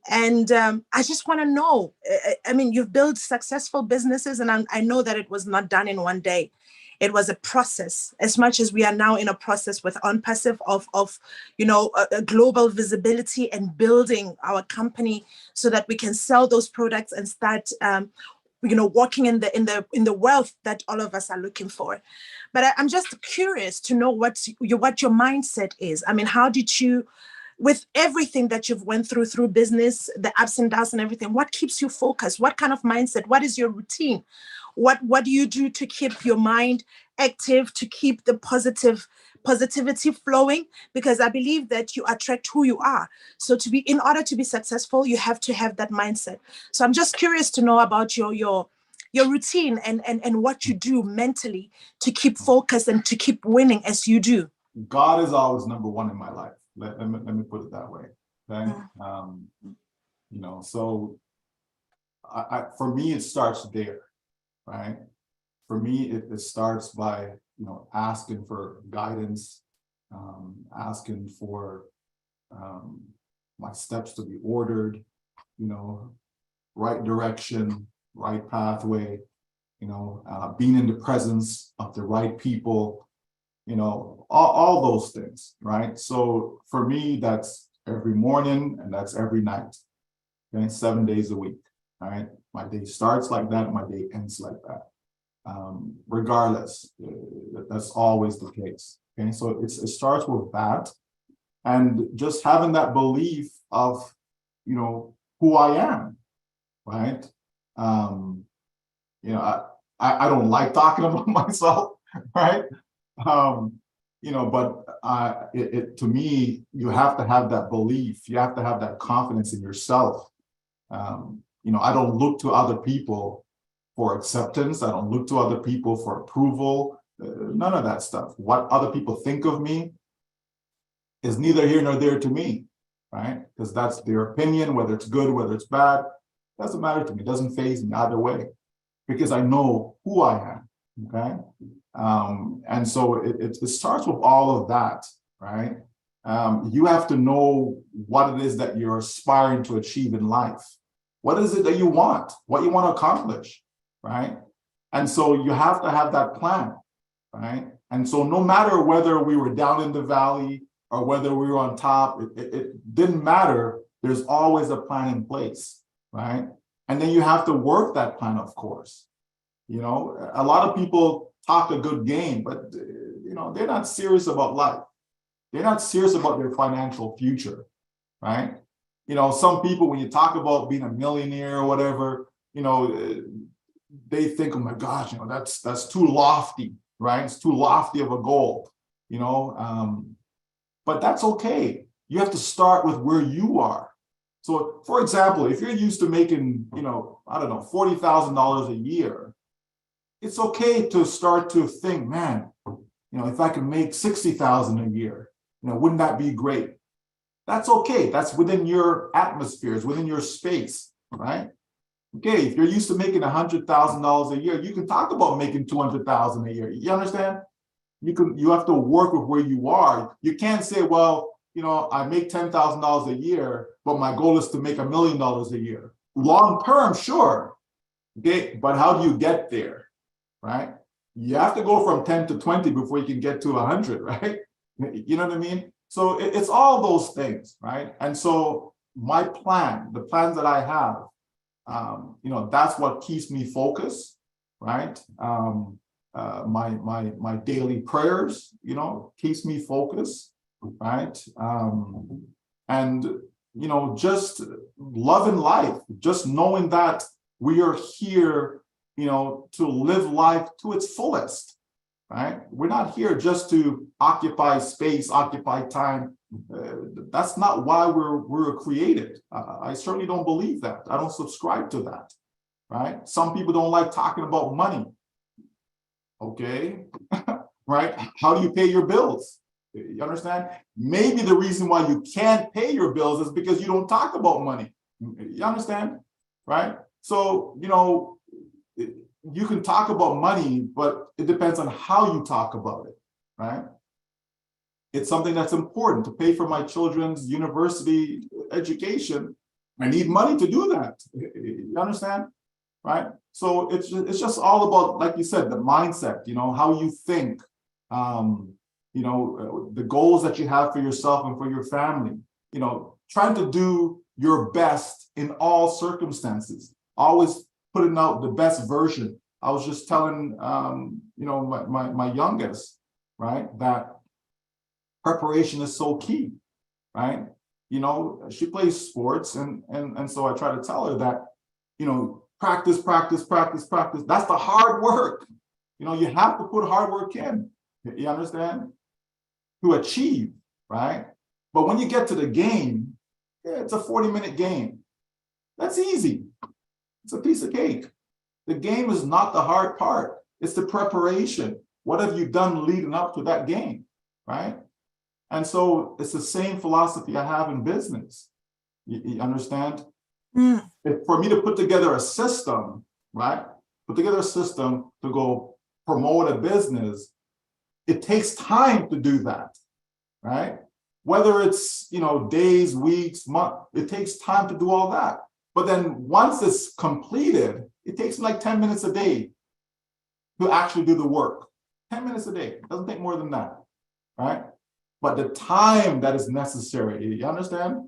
And I just want to know, I mean, you've built successful businesses, and I know that it was not done in one day. It was a process, as much as we are now in a process with ONPASSIVE of a global visibility and building our company so that we can sell those products and start walking in the wealth that all of us are looking for. But I'm just curious to know what your mindset is. I mean, how did you with everything that you've went through business, the ups and downs and everything, what keeps you focused? What kind of mindset? What is your routine? What do you do to keep your mind active, to keep the positivity flowing? Because I believe that you attract who you are. So in order to be successful, you have to have that mindset. So I'm just curious to know about your routine and what you do mentally to keep focused and to keep winning as you do. God is always number one in my life. Let me put it that way. Okay. You know, so for me, it starts there, right? For me, it starts by, you know, asking for guidance, asking for my steps to be ordered, you know, right direction, right pathway, you know, being in the presence of the right people, you know, all those things, right? So for me, that's every morning and that's every night, okay, 7 days a week, all right? My day starts like that, my day ends like that. Regardless, that's always the case, okay? So it starts with that, and just having that belief of, you know, who I am, right? You know, I don't like talking about myself, right? You know, but to me, you have to have that belief. You have to have that confidence in yourself. You know, I don't look to other people for acceptance. I don't look to other people for approval. None of that stuff. What other people think of me is neither here nor there to me, right? Because that's their opinion, whether it's good, whether it's bad, doesn't matter to me. It doesn't faze me either way, because I know who I am, okay? And so it starts with all of that, right? You have to know what it is that you're aspiring to achieve in life. What is it that you want? What you want to accomplish, right? And so you have to have that plan, right? And so no matter whether we were down in the valley or whether we were on top, it didn't matter. There's always a plan in place, right? And then you have to work that plan, of course. You know, a lot of people talk a good game, but, you know, they're not serious about life. They're not serious about their financial future, right? You know, some people, when you talk about being a millionaire or whatever, you know, they think, oh my gosh, you know, that's too lofty, right? It's too lofty of a goal, you know, but that's okay. You have to start with where you are. So, for example, if you're used to making, you know, I don't know, $40,000 a year, it's okay to start to think, man, you know, if I can make 60,000 a year, you know, wouldn't that be great? That's okay. That's within your atmosphere, it's within your space, right? Okay, if you're used to making $100,000 a year, you can talk about making 200,000 a year. You understand? You have to work with where you are. You can't say, well, you know, I make $10,000 a year, but my goal is to make $1 million a year. Long term, sure. Okay, but how do you get there? Right? You have to go from 10 to 20 before you can get to 100, right? You know what I mean? So it's all those things, right? And so my plan, the plans that I have, you know, that's what keeps me focused, right? My daily prayers, you know, keeps me focused, right? And, you know, just loving life, just knowing that we are here, you know, to live life to its fullest, right? We're not here just to occupy space, occupy time. That's not why we're created. I certainly don't believe that. I don't subscribe to that, right? Some people don't like talking about money. Okay, right? How do you pay your bills? You understand? Maybe the reason why you can't pay your bills is because you don't talk about money. You understand? Right? So, you know, you can talk about money, but it depends on how you talk about it, right? It's something that's important to pay for my children's university education. I need money to do that. You understand? Right? So it's just all about, like you said, the mindset, you know, how you think, you know, the goals that you have for yourself and for your family, you know, trying to do your best in all circumstances, always putting out the best version. I was just telling, you know, my youngest, right, that preparation is so key, right? you know, she plays sports, and so I try to tell her that, you know, practice, practice, practice, practice. That's the hard work. You know, you have to put hard work in. You understand? To achieve, right? But when you get to the game, yeah, it's a 40-minute game. That's easy. It's a piece of cake. The game is not the hard part. It's the preparation. What have you done leading up to that game, right? And so it's the same philosophy I have in business. You understand? For me to put together a system, right? Put together a system to go promote a business, it takes time to do that, right? Whether it's, you know, days, weeks, months, it takes time to do all that. But then once it's completed, it takes like 10 minutes a day to actually do the work. 10 minutes a day, it doesn't take more than that, right? But the time that is necessary, you understand?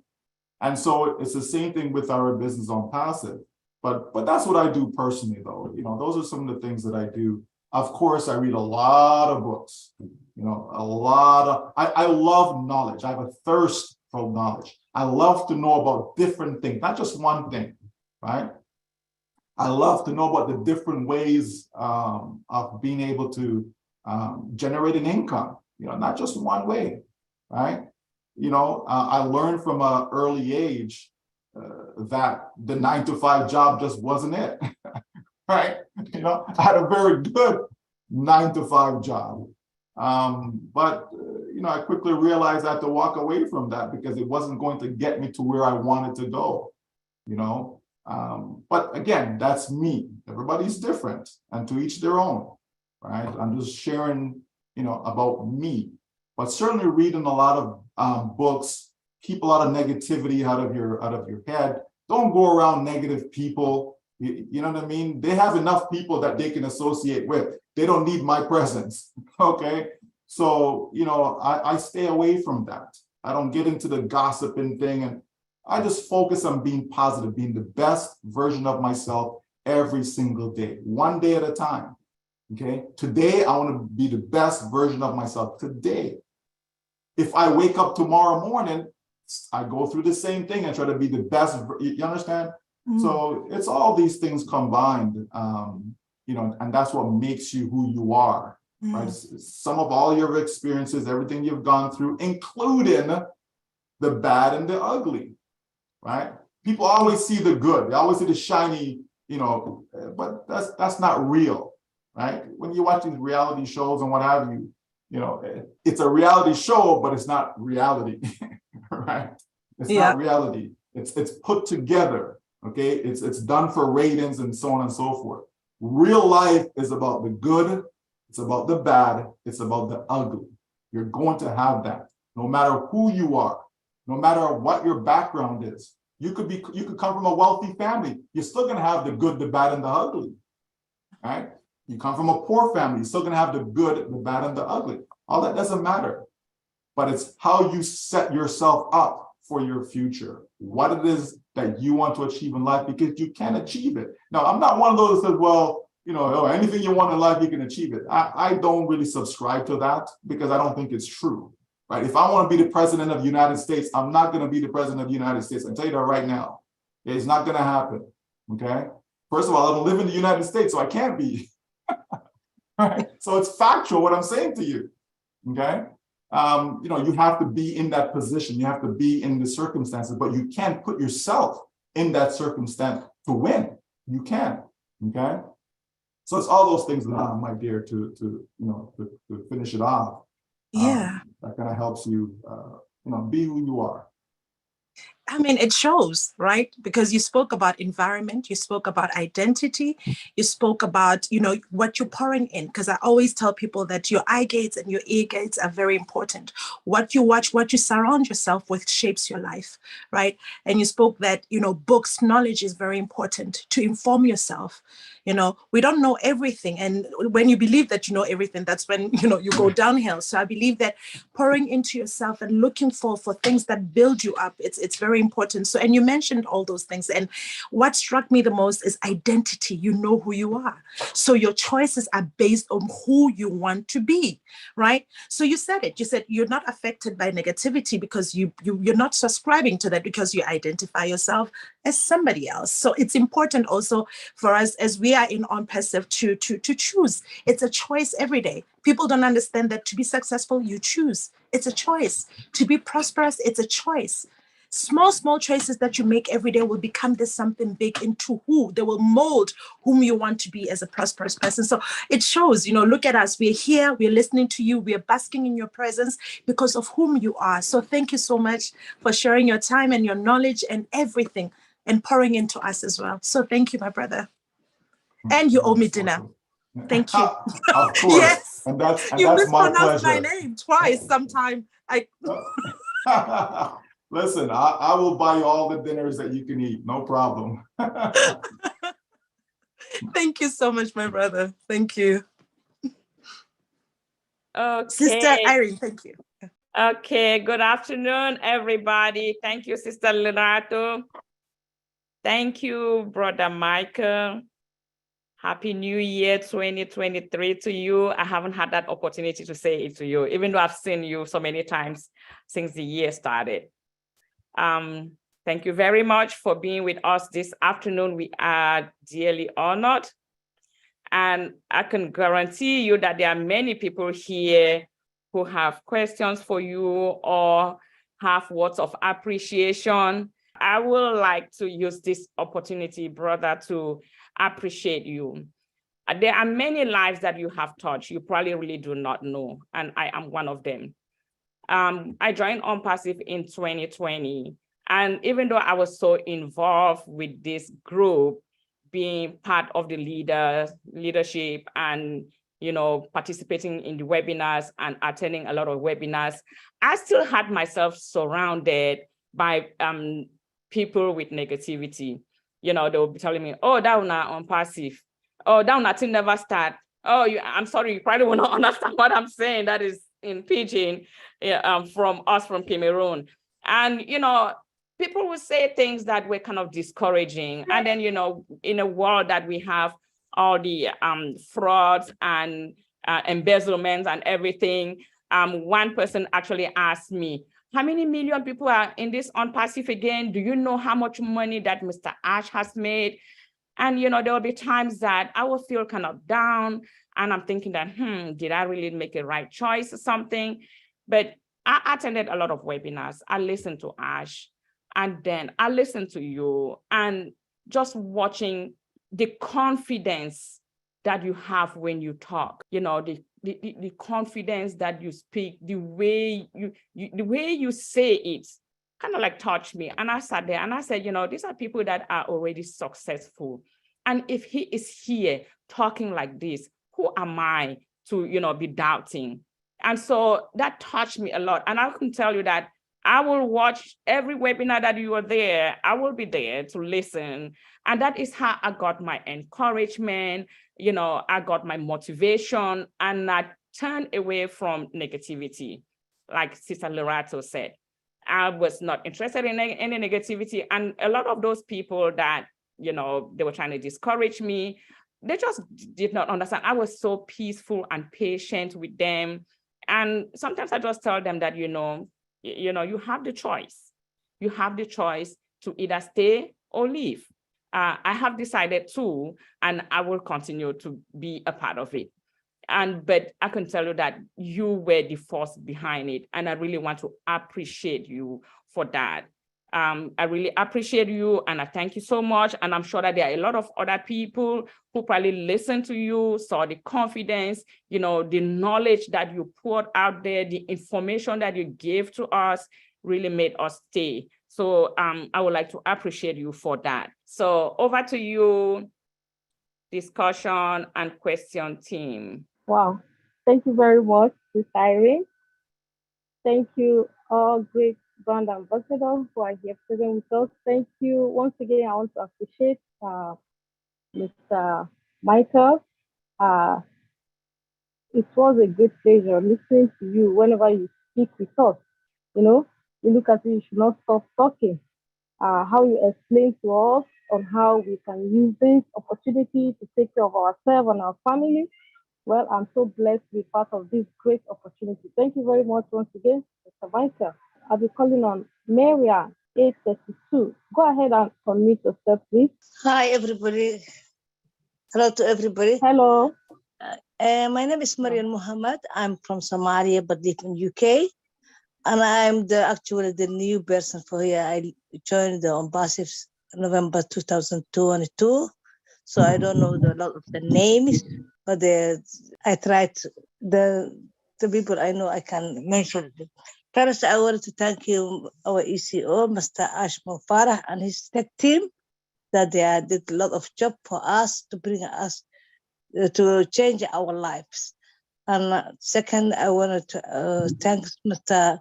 And so it's the same thing with our business on passive. But that's what I do personally, though. You know, those are some of the things that I do. Of course, I read a lot of books, you know, I love knowledge. I have a thirst for knowledge. I love to know about different things, not just one thing, right? I love to know about the different ways of being able to generate an income, you know, not just one way, right? You know, I learned from an early age that the 9-to-5 job just wasn't it, right? You know, I had a very good 9-to-5 job. But you know, I quickly realized I had to walk away from that because it wasn't going to get me to where I wanted to go, you know. But again, that's me. Everybody's different, and to each their own, right? I'm just sharing, you know, about me. But certainly reading a lot of books, keep a lot of negativity out of your head. Don't go around negative people. You know what I mean? They have enough people that they can associate with. They don't need my presence, okay? So, you know, I stay away from that. I don't get into the gossiping thing, and I just focus on being positive, being the best version of myself every single day, one day at a time, okay? Today, I want to be the best version of myself today. If I wake up tomorrow morning, I go through the same thing and try to be the best, you understand? So it's all these things combined, you know, and that's what makes you who you are, right? Some of all your experiences, everything you've gone through, including the bad and the ugly, right? People always see the good. They always see the shiny, you know, but that's not real, right? When you watch these reality shows and what have you, you know, it's a reality show, but it's not reality, right? It's not reality. It's put together. Okay, it's done for ratings and so on and so forth. Real life is about the good, it's about the bad, it's about the ugly. You're going to have that, no matter who you are, no matter what your background is. You could come from a wealthy family. You're still going to have the good, the bad, and the ugly, right? You come from a poor family. You're still going to have the good, the bad, and the ugly. All that doesn't matter, but it's how you set yourself up for your future, what it is that you want to achieve in life, because you can achieve it. Now, I'm not one of those that says, well, you know, oh, anything you want in life, you can achieve it. I don't really subscribe to that because I don't think it's true, right? If I want to be the president of the United States, I'm not going to be the president of the United States. I tell you that right now. It's not going to happen, okay? First of all, I don't live in the United States, so I can't be, right? So it's factual what I'm saying to you, okay? You know, you have to be in that position. You have to be in the circumstances, but you can't put yourself in that circumstance to win. You can, okay? So it's all those things that my dear, to finish it off. That kind of helps you, you know, be who you are. I mean, it shows, right? Because you spoke about environment, you spoke about identity, you spoke about, you know, what you're pouring in. Because I always tell people that your eye gates and your ear gates are very important. What you watch, what you surround yourself with shapes your life, right? And you spoke that, you know, books, knowledge is very important to inform yourself. You know, we don't know everything. And when you believe that you know everything, that's when, you know, you go downhill. So I believe that pouring into yourself and looking for things that build you up, it's very very important. So, and you mentioned all those things. And what struck me the most is identity. You know who you are. So your choices are based on who you want to be, right? So you said it. You said you're not affected by negativity because you're not subscribing to that, because you identify yourself as somebody else. So it's important also for us, as we are in ONPASSIVE, to choose. It's a choice every day. People don't understand that to be successful, you choose. It's a choice. To be prosperous, it's a choice. Small choices that you make every day will become this something big into who they will mold whom you want to be as a prosperous person. So it shows, look at us. We're here, we're listening to you, we're basking in your presence because of whom you are. So thank you so much for sharing your time and your knowledge and everything and pouring into us as well. So thank you, my brother. And you owe me dinner. Thank you. Of course. Yes. And that's You my mispronounced my pleasure. name twice sometime. Listen, I will buy you all the dinners that you can eat. No problem. Thank you so much, my brother. Thank you. Okay. Sister Irene, thank you. Okay, good afternoon, everybody. Thank you, Sister Lerato. Thank you, Brother Michael. Happy New Year 2023 to you. I haven't had that opportunity to say it to you, even though I've seen you so many times since the year started. Thank you very much for being with us this afternoon. We are dearly honored. And I can guarantee you that there are many people here who have questions for you or have words of appreciation. I would like to use this opportunity, brother, to appreciate you. There are many lives that you have touched. You probably really do not know, and I am one of them. I joined ONPASSIVE in 2020. And even though I was so involved with this group, being part of the leadership and participating in the webinars and attending a lot of webinars, I still had myself surrounded by people with negativity. They will be telling me, oh, that one on passive. Oh, that one thing never start. Oh, I'm sorry, you probably will not understand what I'm saying. That is in Pidgin, from us from Cameroon. And, people would say things that were kind of discouraging. And then, in a world that we have all the frauds and embezzlements and everything, one person actually asked me, how many million people are in this ONPASSIVE again? Do you know how much money that Mr. Ash has made? And, there will be times that I will feel kind of down and I'm thinking that, did I really make a right choice or something? But I attended a lot of webinars. I listened to Ash. And then I listened to you, and just watching the confidence that you have when you talk, the confidence that you speak, the way you say it kind of like touched me. And I sat there and I said, these are people that are already successful. And if he is here talking like this, who am I to, be doubting? And so that touched me a lot. And I can tell you that I will watch every webinar that you are there. I will be there to listen. And that is how I got my encouragement. I got my motivation, and I turned away from negativity. Like Sister Lerato said, I was not interested in any negativity. And a lot of those people that, they were trying to discourage me, they just did not understand. I was so peaceful and patient with them. And sometimes I just tell them that, you have the choice. You have the choice to either stay or leave. I have decided to, and I will continue to be a part of it. But I can tell you that you were the force behind it. And I really want to appreciate you for that. I really appreciate you, and I thank you so much. And I'm sure that there are a lot of other people who probably listened to you, saw the confidence, the knowledge that you poured out there, the information that you gave to us really made us stay. So I would like to appreciate you for that. So over to you, discussion and question team. Wow. Thank you very much, Ms. Irene. Thank you, all great brand ambassadors who are here present with us. Thank you. Once again, I want to appreciate Mr. Michael. It was a great pleasure listening to you whenever you speak with us. You look as if you should not stop talking. how you explained to us on how we can use this opportunity to take care of ourselves and our family. Well, I'm so blessed to be part of this great opportunity. Thank you very much once again, Mr. Michael. I'll be calling on Maria 832. Go ahead and unmute yourself, please. Hi, everybody. Hello to everybody. Hello. My name is Marian Muhammad. I'm from Somalia, but live in UK. And I'm actually the new person for here. I joined the ONPASSIVE November 2022. So I don't know a lot of the names, but I tried the people I know I can mention them. First, I wanted to thank you, our ECO, Mr. Ashmo Farah and his tech team, that they did a lot of job for us to bring us to change our lives. And second, I wanted to thank Mr.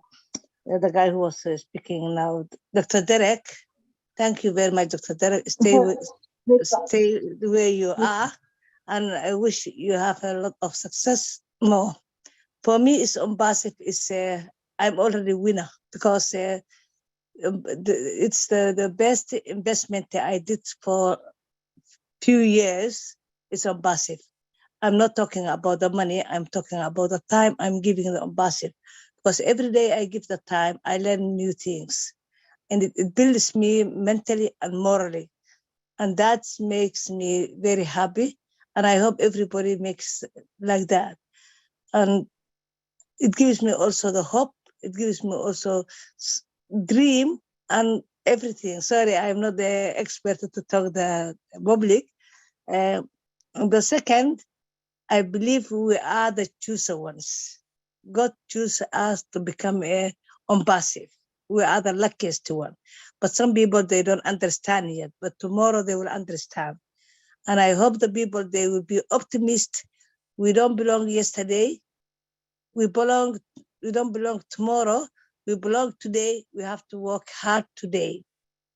The guy who was speaking now, Dr. Derek. Thank you very much, Dr. Derek. Stay where you are, and I wish you have a lot of success more. For me, it's ONPASSIVE. I'm already winner because it's the best investment that I did for few years. It's ONPASSIVE. I'm not talking about the money. I'm talking about the time I'm giving the ONPASSIVE. Because every day I give the time, I learn new things. And it builds me mentally and morally. And that makes me very happy. And I hope everybody makes like that. And it gives me also the hope. It gives me also dream and everything. Sorry, I'm not the expert to talk the public. The second, I believe we are the chosen ones. God chose us to become ONPASSIVE. We are the luckiest one. But some people, they don't understand yet. But tomorrow they will understand. And I hope the people, they will be optimistic. We don't belong yesterday. We don't belong tomorrow. We belong today. We have to work hard today.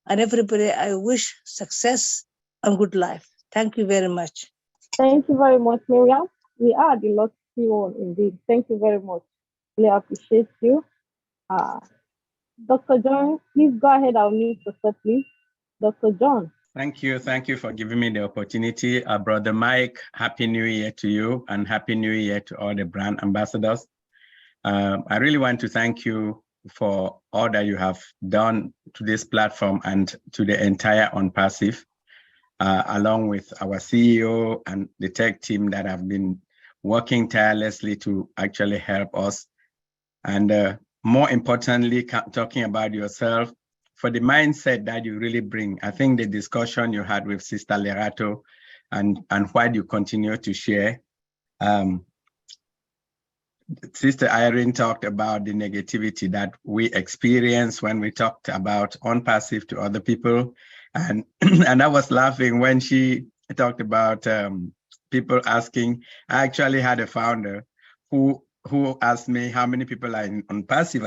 And everybody, I wish success and good life. Thank you very much. Thank you very much, Miriam. We are the lucky one indeed. Thank you very much. Really appreciate you. Dr. John, please go ahead. I'll mute yourself, please. Dr. John. Thank you. Thank you for giving me the opportunity. Brother Mike, Happy New Year to you and Happy New Year to all the brand ambassadors. I really want to thank you for all that you have done to this platform and to the entire ONPASSIVE, along with our CEO and the tech team that have been working tirelessly to actually help us. And more importantly, talking about yourself, for the mindset that you really bring. I think the discussion you had with Sister Lerato and what you continue to share. Sister Irene talked about the negativity that we experience when we talked about ONPASSIVE to other people. And I was laughing when she talked about people asking. I actually had a founder who asked me how many people are in ONPASSIVE.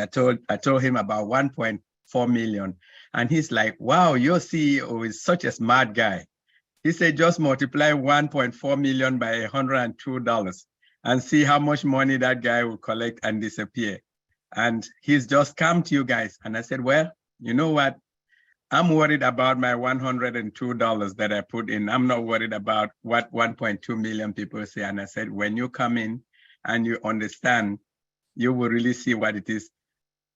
I told him about 1.4 million. And he's like, wow, your CEO is such a smart guy. He said, just multiply 1.4 million by $102 and see how much money that guy will collect and disappear. And he's just come to you guys. And I said, well, you know what? I'm worried about my $102 that I put in. I'm not worried about what 1.2 million people say. And I said, when you come in and you understand, you will really see what it is.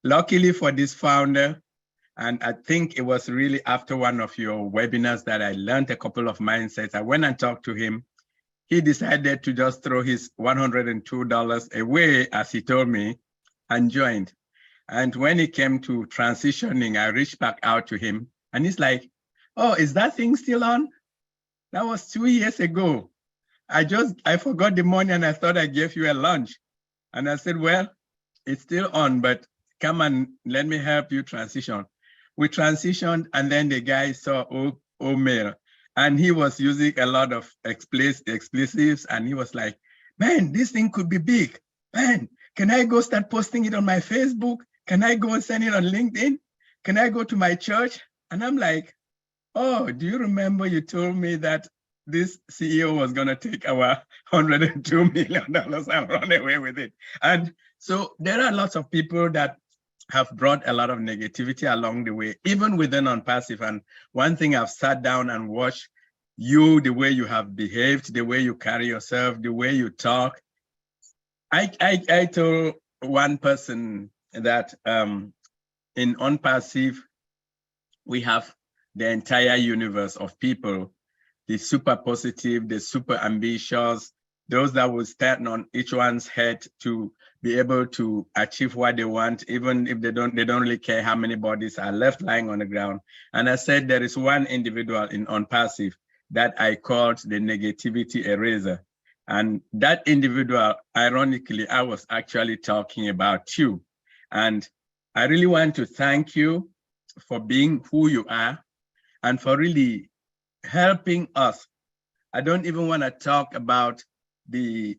Luckily for this founder, and I think it was really after one of your webinars that I learned a couple of mindsets. I went and talked to him. He decided to just throw his $102 away, as he told me, and joined. And when it came to transitioning, I reached back out to him and he's like, oh, is that thing still on? That was 2 years ago. I forgot the money and I thought I gave you a lunch. And I said, well, it's still on, but come and let me help you transition. We transitioned and then the guy saw Omer and he was using a lot of expletives and he was like, man, this thing could be big. Man, can I go start posting it on my Facebook? Can I go and send it on LinkedIn? Can I go to my church? And I'm like, oh, do you remember you told me that this CEO was going to take our $102 million and run away with it? And so there are lots of people that have brought a lot of negativity along the way, even within ONPASSIVE. And one thing I've sat down and watched you, the way you have behaved, the way you carry yourself, the way you talk. I told one person that in ONPASSIVE, we have the entire universe of people, the super positive, the super ambitious, those that will stand on each one's head to be able to achieve what they want, even if they don't really care how many bodies are left lying on the ground. And I said there is one individual in ONPASSIVE that I called the negativity eraser. And that individual, ironically, I was actually talking about you. And I really want to thank you for being who you are and for really helping us. I don't even want to talk about the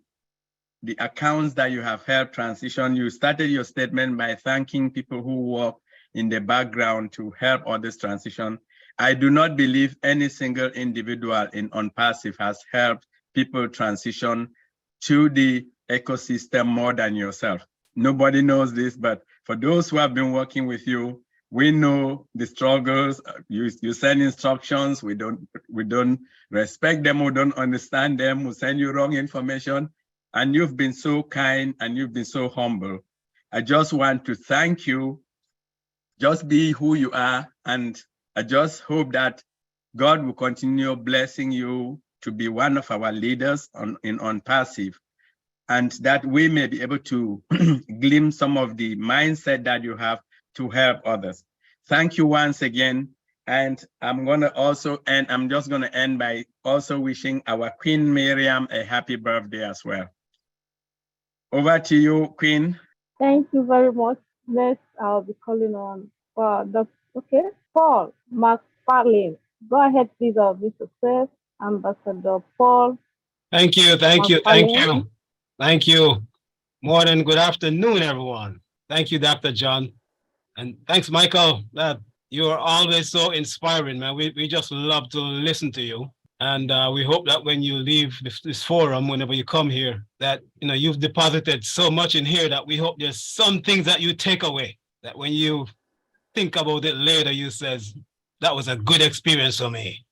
accounts that you have helped transition. You started your statement by thanking people who work in the background to help others transition. I do not believe any single individual in ONPASSIVE has helped people transition to the ecosystem more than yourself. Nobody knows this, but for those who have been working with you, we know the struggles. You send instructions, we don't respect them, we don't understand them, we send you wrong information. And you've been so kind and you've been so humble. I just want to thank you. Just be who you are. And I just hope that God will continue blessing you to be one of our leaders in ONPASSIVE, and that we may be able to glimpse some of the mindset that you have to help others. Thank you once again. And I'm just gonna end by also wishing our Queen Miriam a happy birthday as well. Over to you, Queen. Thank you very much. Next, I'll be calling on Paul McFarlane. Go ahead, please, Mr. Seth, Ambassador Paul. Thank you. Thank you. Morning, good afternoon, everyone. Thank you, Dr. John. And thanks, Michael. You are always so inspiring, man. We just love to listen to you. And we hope that when you leave this forum, whenever you come here, that you've deposited so much in here that we hope there's some things that you take away, that when you think about it later, you says, that was a good experience for me.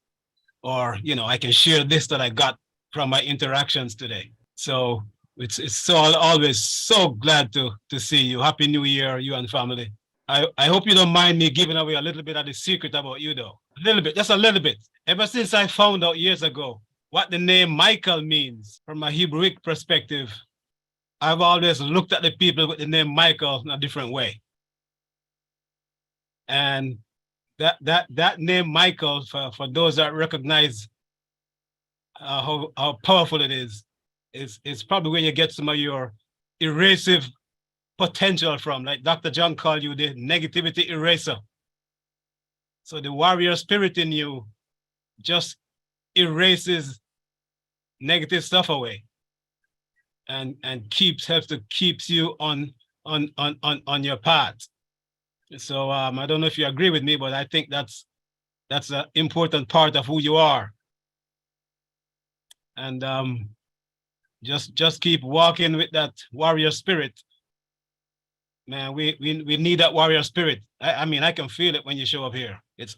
Or, I can share this that I got from my interactions today. So it's so always so glad to see you. Happy New Year, you and family. I hope you don't mind me giving away a little bit of the secret about you, though. A little bit, just a little bit. Ever since I found out years ago what the name Michael means from a Hebrewic perspective, I've always looked at the people with the name Michael in a different way. And that name Michael, for those that recognize how powerful it is probably where you get some of your erasive potential from. Like Dr. John called you the negativity eraser. So the warrior spirit in you just erases negative stuff away and helps to keep you on your path. So I don't know if you agree with me, but I think that's an important part of who you are. And just keep walking with that warrior spirit. Man, we need that warrior spirit. I mean, I can feel it when you show up here. It's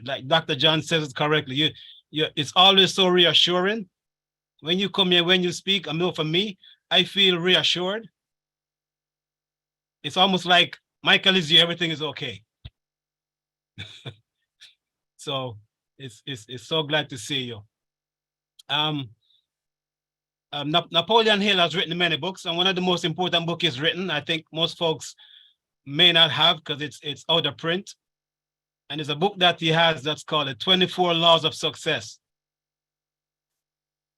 like Dr. John says it correctly. It's always so reassuring. When you come here, when you speak, I know for me, I feel reassured. It's almost like Michael is here, everything is okay. So it's so glad to see you. Napoleon Hill has written many books, and one of the most important books he's written, I think most folks may not have because it's out of print. And it's a book that he has that's called The 24 Laws of Success.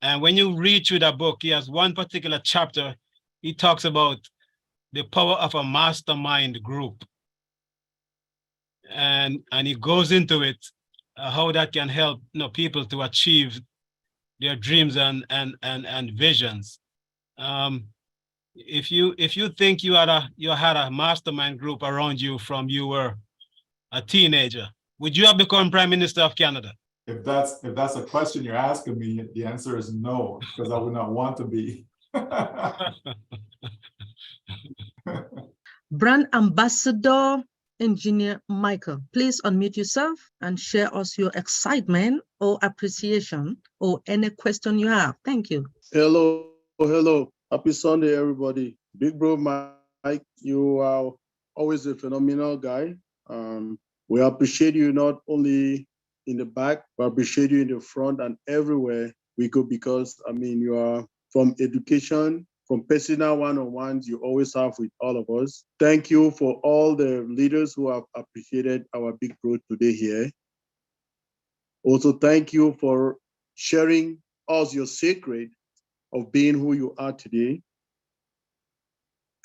And when you read through that book, he has one particular chapter, he talks about the power of a mastermind group. And he goes into it, how that can help people to achieve their dreams and visions. If you think you had a mastermind group around you from you were a teenager, would you have become Prime Minister of Canada? If that's a question you're asking me, the answer is no, because I would not want to be. Brand Ambassador Engineer Michael, please unmute yourself and share us your excitement or appreciation or any question you have. Thank you. Hello, hello. Happy Sunday, everybody. Big bro Mike, you are always a phenomenal guy. We appreciate you not only in the back, but appreciate you in the front and everywhere we go because, I mean, you are from education, from personal one-on-ones you always have with all of us. Thank you for all the leaders who have appreciated our big bro today here. Also, thank you for sharing us your secret of being who you are today.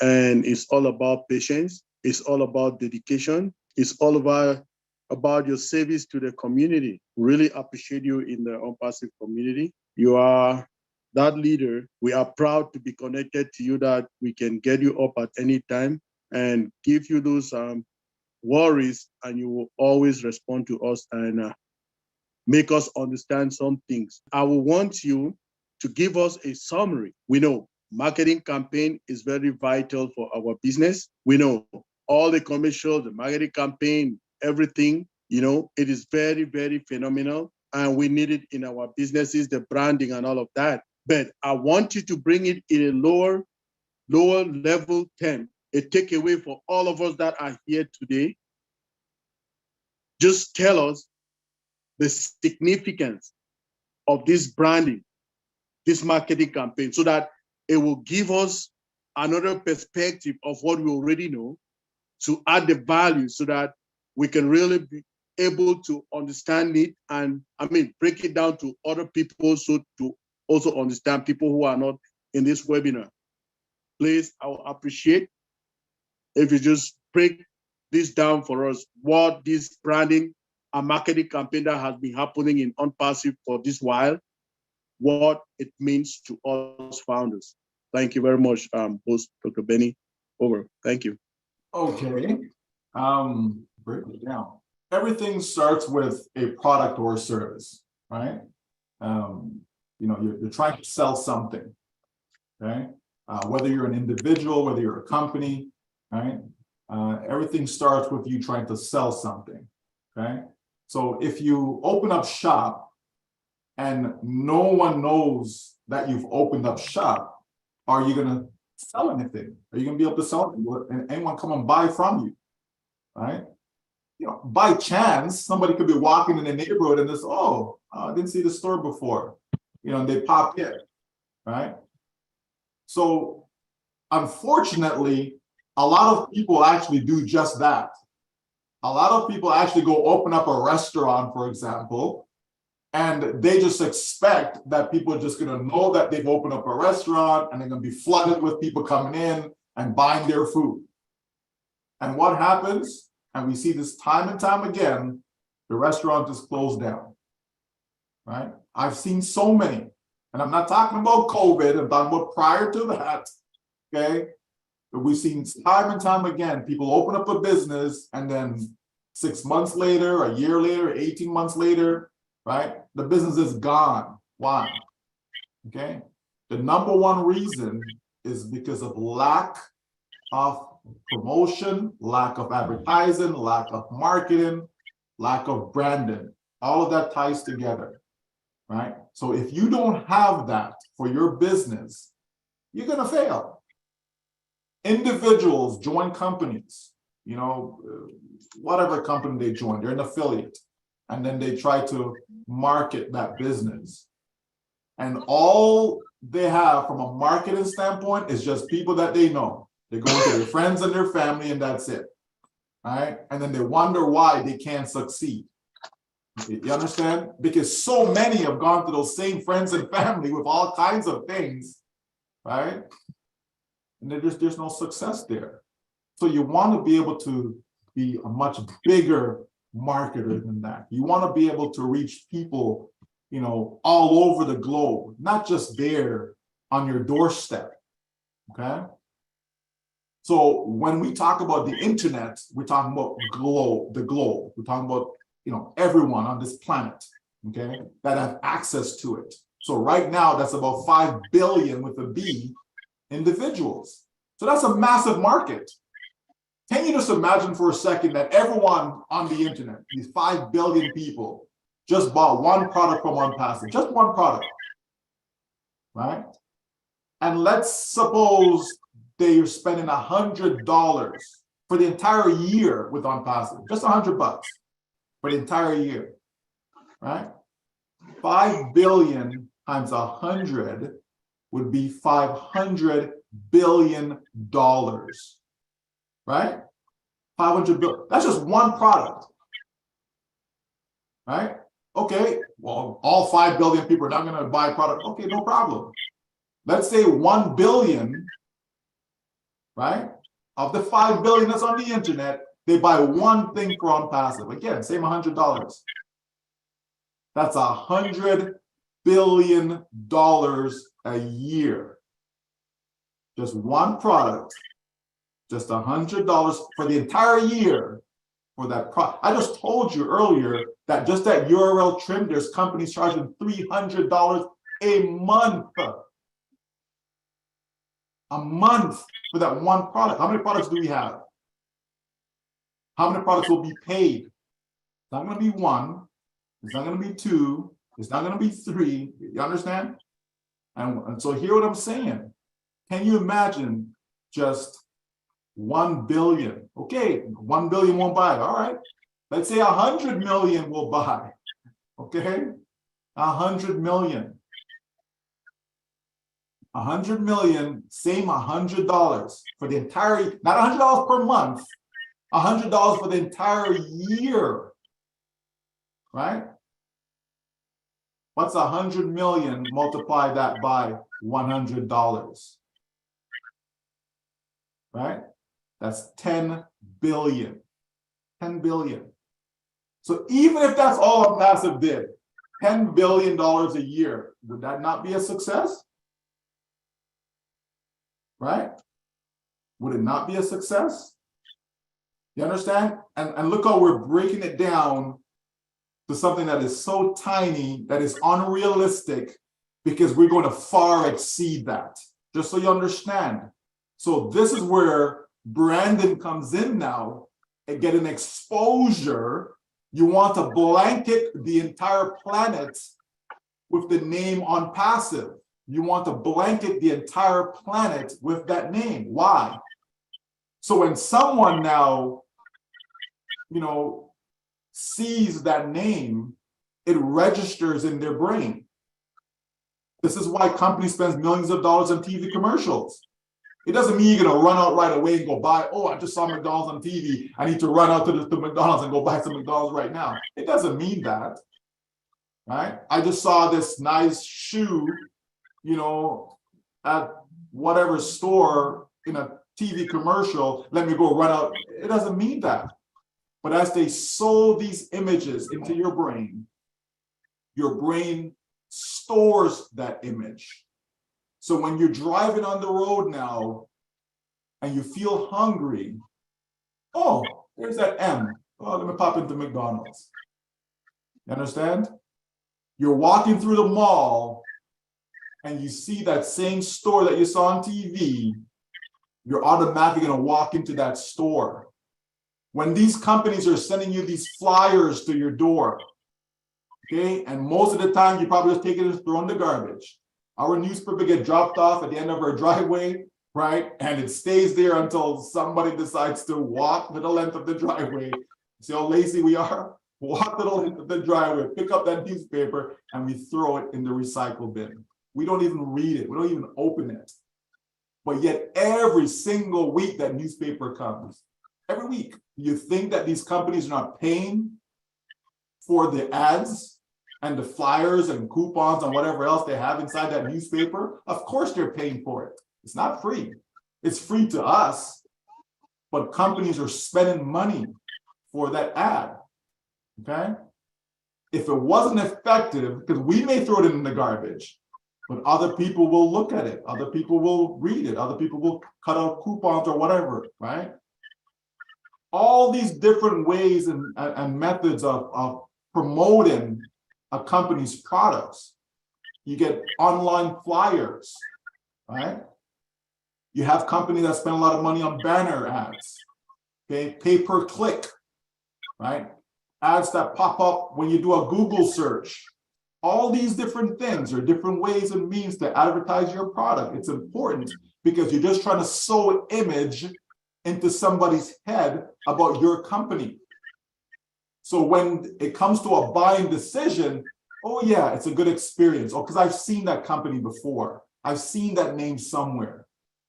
And it's all about patience. It's all about dedication. It's all about your service to the community. Really appreciate you in the ONPASSIVE community. You are that leader. We are proud to be connected to you, that we can get you up at any time and give you those worries, and you will always respond to us and make us understand some things. I will want you to give us a summary. We know marketing campaign is very vital for our business. We know all the commercials, the marketing campaign, everything, you know, it is very, very phenomenal. And we need it in our businesses, the branding and all of that. But I want you to bring it in a lower level term, a takeaway for all of us that are here today. Just tell us the significance of this branding, this marketing campaign, so that it will give us another perspective of what we already know to add the value so that we can really be able to understand it and, I mean, break it down to other people so to also understand people who are not in this webinar. Please, I will appreciate if you just break this down for us, what this branding and marketing campaign that has been happening in ONPASSIVE for this while, what it means to us founders. Thank you very much, host Dr. Benny. Over. Thank you. Okay. Break it down. Everything starts with a product or a service, right? You know, you're trying to sell something, okay? Whether you're an individual, whether you're a company, right? Everything starts with you trying to sell something, okay? So if you open up shop and no one knows that you've opened up shop, are you gonna sell anything? Are you gonna be able to sell anything? And anyone come and buy from you, right? You know, by chance, somebody could be walking in the neighborhood and just, oh, I didn't see the store before. You know, and they pop in, right? So unfortunately, a lot of people actually do just that. A lot of people actually go open up a restaurant, for example, and they just expect that people are just gonna know that they've opened up a restaurant and they're gonna be flooded with people coming in and buying their food. And what happens? And we see this time and time again, the restaurant is closed down, right? I've seen so many, and I'm not talking about COVID, I'm talking about prior to that, okay? But we've seen time and time again, people open up a business and then 6 months later, a year later, 18 months later, right? The business is gone. Why? Okay? The number one reason is because of lack of promotion, lack of advertising, lack of marketing, lack of branding. All of that ties together, right? So if you don't have that for your business, you're gonna fail. Individuals join companies, you know, whatever company they join, they're an affiliate, and then they try to market that business. And all they have from a marketing standpoint is just people that they know. They go to their friends and their family, and that's it, all right? And then they wonder why they can't succeed. You understand? Because so many have gone to those same friends and family with all kinds of things, right? And there's no success there. So you want to be able to be a much bigger marketer than that. You want to be able to reach people, you know, all over the globe, not just there on your doorstep, okay? So when we talk about the internet, we're talking about the globe. We're talking about, you know, everyone on this planet, okay, that have access to it. So right now, that's about 5 billion with a B individuals. So that's a massive market. Can you just imagine for a second that everyone on the internet, these 5 billion people, just bought one product from ONPASSIVE, just one product, right? And let's suppose they're spending $100 for the entire year with ONPASSIVE, just $100 for the entire year, right? 5 billion times 100 would be $500 billion, right? 500 billion, that's just one product, right? Okay, well, all 5 billion people are not gonna buy a product. Okay, no problem. Let's say 1 billion, right? Of the 5 billion that's on the internet, they buy one thing for ONPASSIVE. Again, same $100. That's $100 billion a year. Just one product, just $100 for the entire year for that product. I just told you earlier that just that URL trim, there's companies charging $300 a month. A month for that one product. How many products do we have? How many products will be paid? It's not going to be one. It's not going to be two. It's not going to be three. You understand? And so hear what I'm saying. Can you imagine just 1 billion? Okay, 1 billion won't buy. All right. Let's say 100 million will buy. Okay, 100 million. 100 million, same $100 for the entire, not $100 per month, $100 for the entire year, right? What's 100 million, multiply that by $100, right? That's 10 billion, 10 billion. So even if that's all ONPASSIVE did, $10 billion a year, would that not be a success? Right? Would it not be a success? You understand? And look how we're breaking it down to something that is so tiny, that is unrealistic, because we're going to far exceed that, just so you understand. So this is where Brandon comes in now and get an exposure. You want to blanket the entire planet with the name ONPASSIVE. You want to blanket the entire planet with that name. Why? So when someone now, sees that name, it registers in their brain. This is why companies spend millions of dollars on TV commercials. It doesn't mean you're going to run out right away and go buy, oh, I just saw McDonald's on TV. I need to run out to McDonald's and go buy some McDonald's right now. It doesn't mean that, right? I just saw this nice shoe, at whatever store in a TV commercial, let me go run out. It doesn't mean that. But as they sow these images into your brain stores that image. So when you're driving on the road now and you feel hungry, oh, there's that M. Oh, let me pop into McDonald's. You understand? You're walking through the mall and you see that same store that you saw on TV, you're automatically going to walk into that store. When these companies are sending you these flyers to your door, okay, and most of the time you probably just take it and throw in the garbage. Our newspaper gets dropped off at the end of our driveway, right? And it stays there until somebody decides to walk to the length of the driveway. See how lazy we are? Walk to the length of the driveway, pick up that newspaper, and we throw it in the recycle bin. We don't even read it. We don't even open it. But yet every single week that newspaper comes, every week, you think that these companies are not paying for the ads and the flyers and coupons and whatever else they have inside that newspaper? Of course they're paying for it. It's not free. It's free to us, but companies are spending money for that ad, okay? If it wasn't effective, because we may throw it in the garbage, but other people will look at it. Other people will read it. Other people will cut out coupons or whatever, right? All these different ways and methods of promoting a company's products. You get online flyers, right? You have companies that spend a lot of money on banner ads. okay, pay per click, right? Ads that pop up when you do a Google search. All these different things are different ways and means to advertise your product. It's important because you're just trying to sow image into somebody's head about your company. So when it comes to a buying decision, oh yeah, it's a good experience. Oh, because I've seen that company before. I've seen that name somewhere.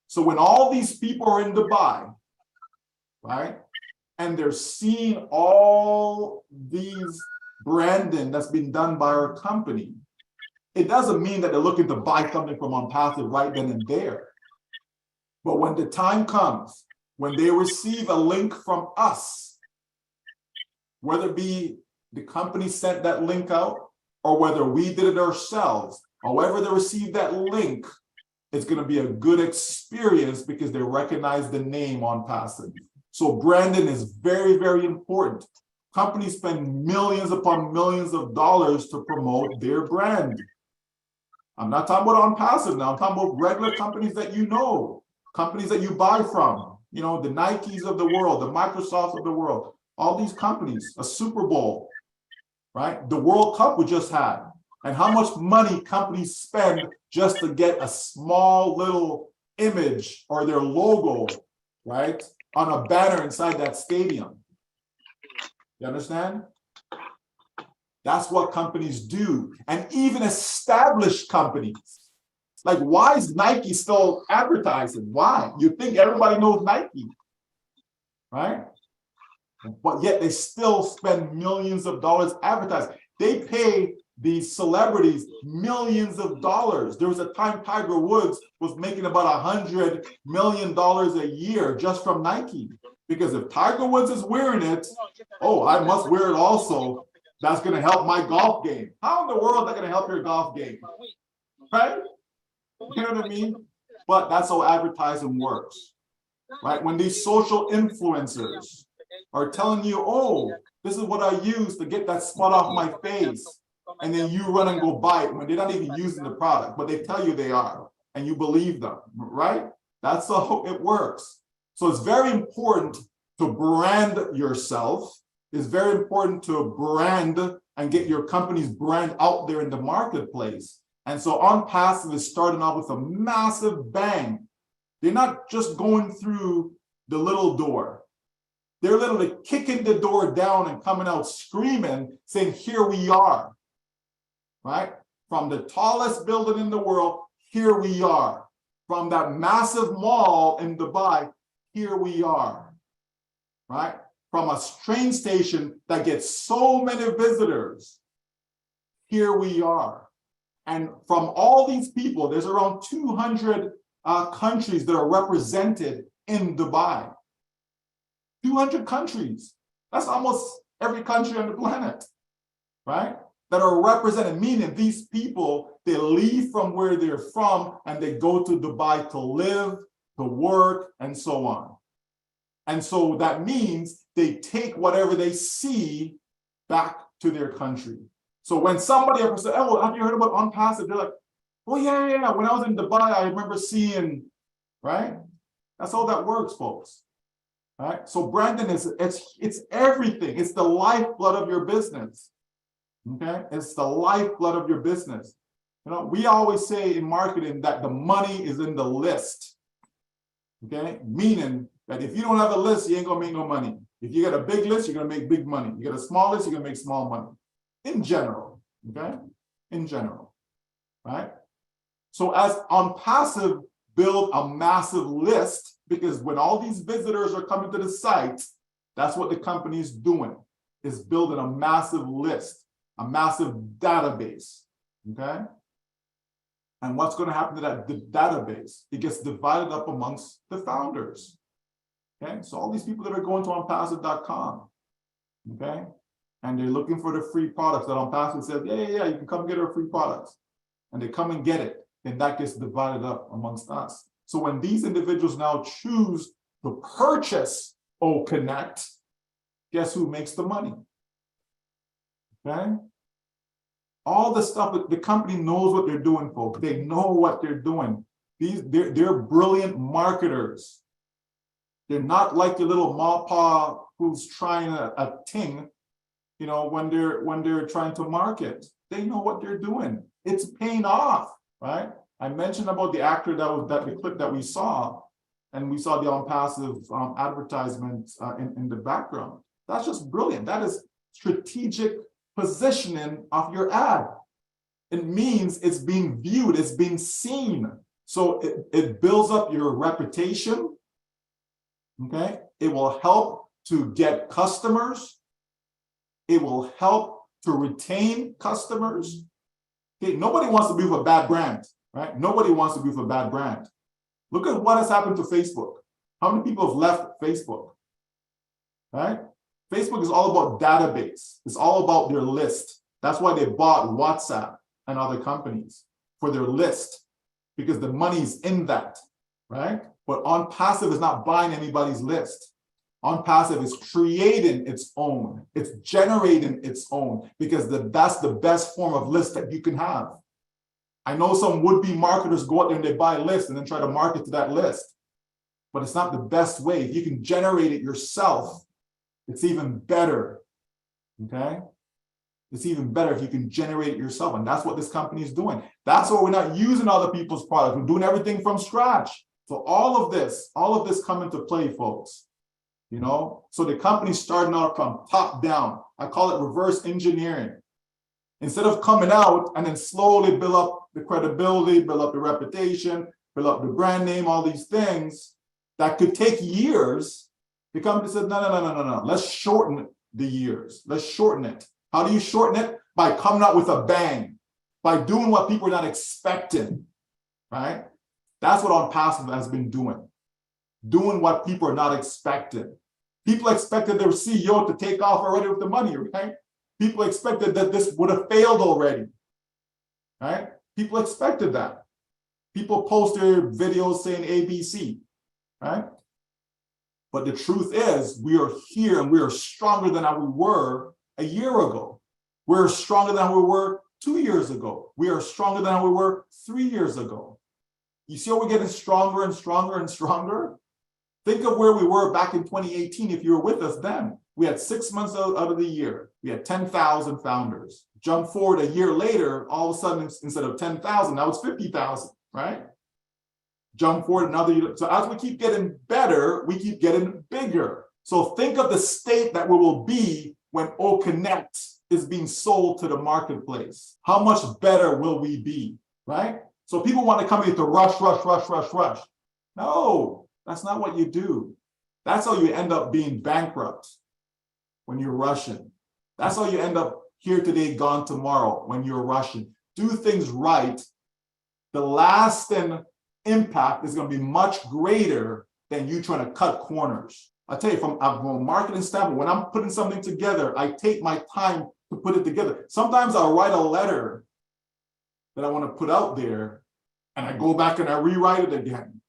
So when all these people are in Dubai, right, and they're seeing all these branding that's been done by our company, it doesn't mean that they're looking to buy something from ONPASSIVE right then and there. But when the time comes, when they receive a link from us, whether it be the company sent that link out or whether we did it ourselves, however they receive that link, it's going to be a good experience because they recognize the name ONPASSIVE. So branding is very, very important. Companies spend millions upon millions of dollars to promote their brand. I'm not talking about ONPASSIVE now. I'm talking about regular companies that you know, companies that you buy from, you know, the Nikes of the world, the Microsofts of the world, all these companies, a Super Bowl, right? The World Cup we just had, and how much money companies spend just to get a small little image or their logo, right, on a banner inside that stadium. You understand? That's what companies do. And even established companies. Like, why is Nike still advertising? Why? You think everybody knows Nike, right? But yet they still spend millions of dollars advertising. They pay these celebrities millions of dollars. There was a time Tiger Woods was making about $100 million a year just from Nike. Because if Tiger Woods is wearing it, oh, I must wear it also. That's going to help my golf game. How in the world is that going to help your golf game? Right? You know what I mean? But that's how advertising works. Right? When these social influencers are telling you, oh, this is what I use to get that spot off my face. And then you run and go buy it when they're not even using the product, but they tell you they are, and you believe them, right? That's how it works. So it's very important to brand yourself. It's very important to brand and get your company's brand out there in the marketplace. And so ONPASSIVE is starting off with a massive bang. They're not just going through the little door. They're literally kicking the door down and coming out screaming, saying, here we are, right? From the tallest building in the world, here we are. From that massive mall in Dubai, here we are, right? From a train station that gets so many visitors, here we are. And from all these people, there's around 200 countries that are represented in Dubai. 200 countries. That's almost every country on the planet, right? That are represented, meaning these people, they leave from where they're from and they go to Dubai to live, to work, and so on. And so that means they take whatever they see back to their country. So when somebody ever says, oh, have you heard about ONPASSIVE? They're like, oh, yeah. When I was in Dubai, I remember seeing, right? That's how that works, folks. Right? So branding it's everything. It's the lifeblood of your business. Okay? It's the lifeblood of your business. You know, we always say in marketing that the money is in the list. Okay? Meaning that if you don't have a list, you ain't gonna make no money. If you got a big list, you're gonna make big money. You got a small list, you're gonna make small money. In general, okay? In general, right? So as ONPASSIVE build a massive list, because when all these visitors are coming to the site, that's what the company is doing, is building a massive list, a massive database, okay? And what's going to happen to that database? It gets divided up amongst the founders, okay? So all these people that are going to ONPASSIVE.com, okay? And they're looking for the free products that ONPASSIVE says, yeah, you can come get our free products. And they come and get it, and that gets divided up amongst us. So when these individuals now choose to purchase OConnect, guess who makes the money? Okay? All the stuff, the company knows what they're doing, folks. They know what they're doing. They're brilliant marketers. They're not like your little mawpaw who's trying a ting, you know, when they're trying to market. They know what they're doing. It's paying off, right? I mentioned about the actor the clip that we saw, and we saw the ONPASSIVE advertisement in the background. That's just brilliant. That is strategic positioning of your ad. It means it's being viewed, it's being seen. So it builds up your reputation, okay? It will help to get customers. It will help to retain customers. Okay, nobody wants to be with a bad brand, right? Nobody wants to be with a bad brand. Look at what has happened to Facebook. How many people have left Facebook, right? Facebook is all about database. It's all about their list. That's why they bought WhatsApp and other companies, for their list, because the money's in that, right? But ONPASSIVE is not buying anybody's list. ONPASSIVE is creating its own. It's generating its own, because that's the best form of list that you can have. I know some would-be marketers go out there and they buy a list and then try to market to that list, but it's not the best way. If you can generate it yourself, it's even better, okay? It's even better if you can generate it yourself, and that's what this company is doing. That's why we're not using other people's products. We're doing everything from scratch. So all of this come into play, folks. You know, so the company's starting out from top down. I call it reverse engineering. Instead of coming out and then slowly build up the credibility, build up the reputation, build up the brand name, all these things that could take years, the company said, no. Let's shorten the years. Let's shorten it. How do you shorten it? By coming out with a bang, by doing what people are not expecting, right? That's what ONPASSIVE has been doing what people are not expecting. People expected their CEO to take off already with the money, right? People expected that this would have failed already, right? People expected that. People post their videos saying ABC, right? But the truth is, we are here and we are stronger than we were a year ago. We're stronger than we were 2 years ago. We are stronger than we were 3 years ago. You see how we're getting stronger and stronger and stronger? Think of where we were back in 2018 if you were with us then. We had 6 months out of the year. We had 10,000 founders. Jump forward a year later, all of a sudden, instead of 10,000, now it's 50,000, right? Jump forward another year. So as we keep getting better, we keep getting bigger. So think of the state that we will be when OConnect is being sold to the marketplace. How much better will we be, right? So people want to come in to rush. No, that's not what you do. That's how you end up being bankrupt, when you're rushing. That's how you end up here today, gone tomorrow, when you're rushing. Do things right. The lasting impact is going to be much greater than you trying to cut corners. I tell you, from a marketing standpoint, when I'm putting something together, I take my time to put it together. Sometimes I'll write a letter that I want to put out there, and I go back and I rewrite it again,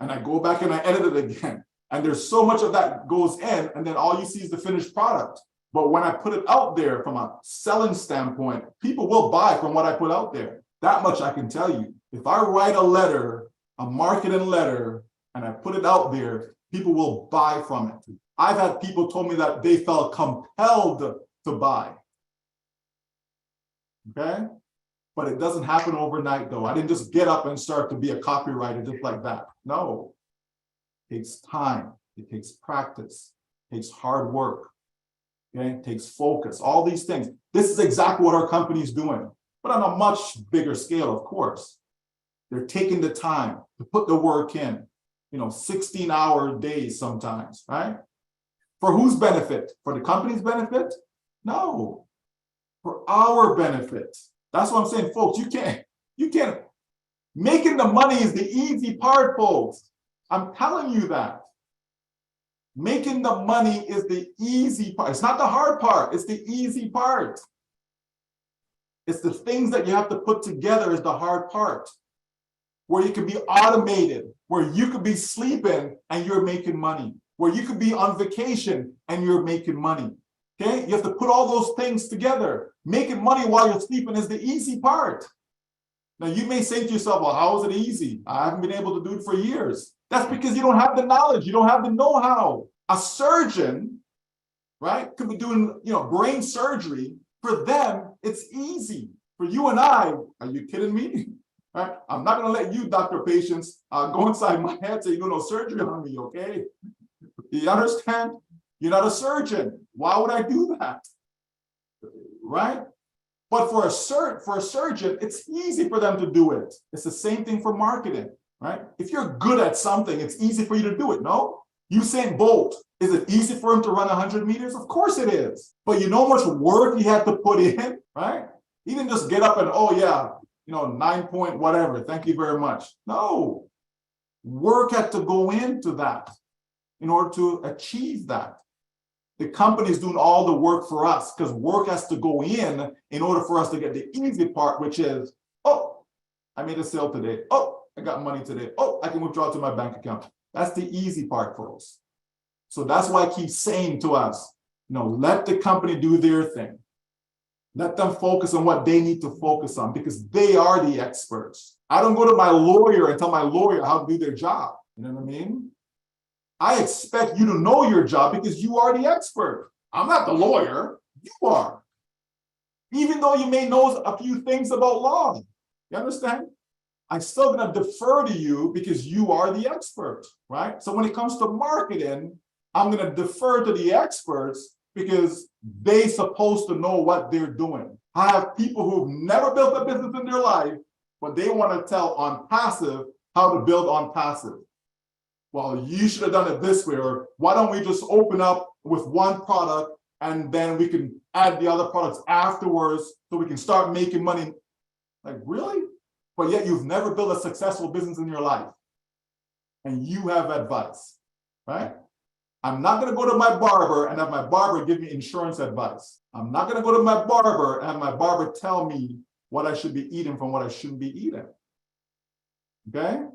and I go back and I edit it again. And there's so much of that goes in, and then all you see is the finished product. But when I put it out there from a selling standpoint, people will buy from what I put out there. That much I can tell you. If I write a letter, a marketing letter, and I put it out there, people will buy from it. I've had people told me that they felt compelled to buy. Okay? But it doesn't happen overnight, though. I didn't just get up and start to be a copywriter just like that. No. It takes time. It takes practice. It takes hard work. Okay? It takes focus. All these things. This is exactly what our company is doing, but on a much bigger scale, of course. They're taking the time to put the work in. 16-hour days sometimes, right? For whose benefit? For the company's benefit? No. For our benefit. That's what I'm saying, folks. You can't. Making the money is the easy part, folks. I'm telling you that. Making the money is the easy part. It's not the hard part. It's the easy part. It's the things that you have to put together is the hard part. Where you can be automated, where you could be sleeping and you're making money, where you could be on vacation and you're making money. Okay, you have to put all those things together. Making money while you're sleeping is the easy part. Now you may say to yourself, well, how is it easy? I haven't been able to do it for years. That's because you don't have the knowledge, you don't have the know-how. A surgeon, right, could be doing, brain surgery. For them, it's easy. For you and I, are you kidding me? Right? I'm not going to let you, Dr. Patience, go inside my head say you're no surgery on me, okay? You understand? You're not a surgeon. Why would I do that? Right? But for a surgeon, it's easy for them to do it. It's the same thing for marketing, right? If you're good at something, it's easy for you to do it, no? Usain Bolt, is it easy for him to run 100 meters? Of course it is. But you know how much work he had to put in, right? He didn't just get up and, 9 point whatever, thank you very much. No, work had to go into that in order to achieve that. The company is doing all the work for us because work has to go in order for us to get the easy part, which is, I made a sale today. I got money today. I can withdraw to my bank account. That's the easy part, folks. So that's why I keep saying to us, let the company do their thing. Let them focus on what they need to focus on because they are the experts. I don't go to my lawyer and tell my lawyer how to do their job. You know what I mean? I expect you to know your job because you are the expert. I'm not the lawyer, you are. Even though you may know a few things about law, you understand? I'm still gonna defer to you because you are the expert, right? So when it comes to marketing, I'm gonna defer to the experts because they're supposed to know what they're doing. I have people who've never built a business in their life, but they wanna tell ONPASSIVE how to build ONPASSIVE. Well, you should have done it this way, or why don't we just open up with one product and then we can add the other products afterwards so we can start making money. Like, really? But yet you've never built a successful business in your life. And you have advice, right? I'm not gonna go to my barber and have my barber give me insurance advice. I'm not gonna go to my barber and have my barber tell me what I should be eating from what I shouldn't be eating. Okay?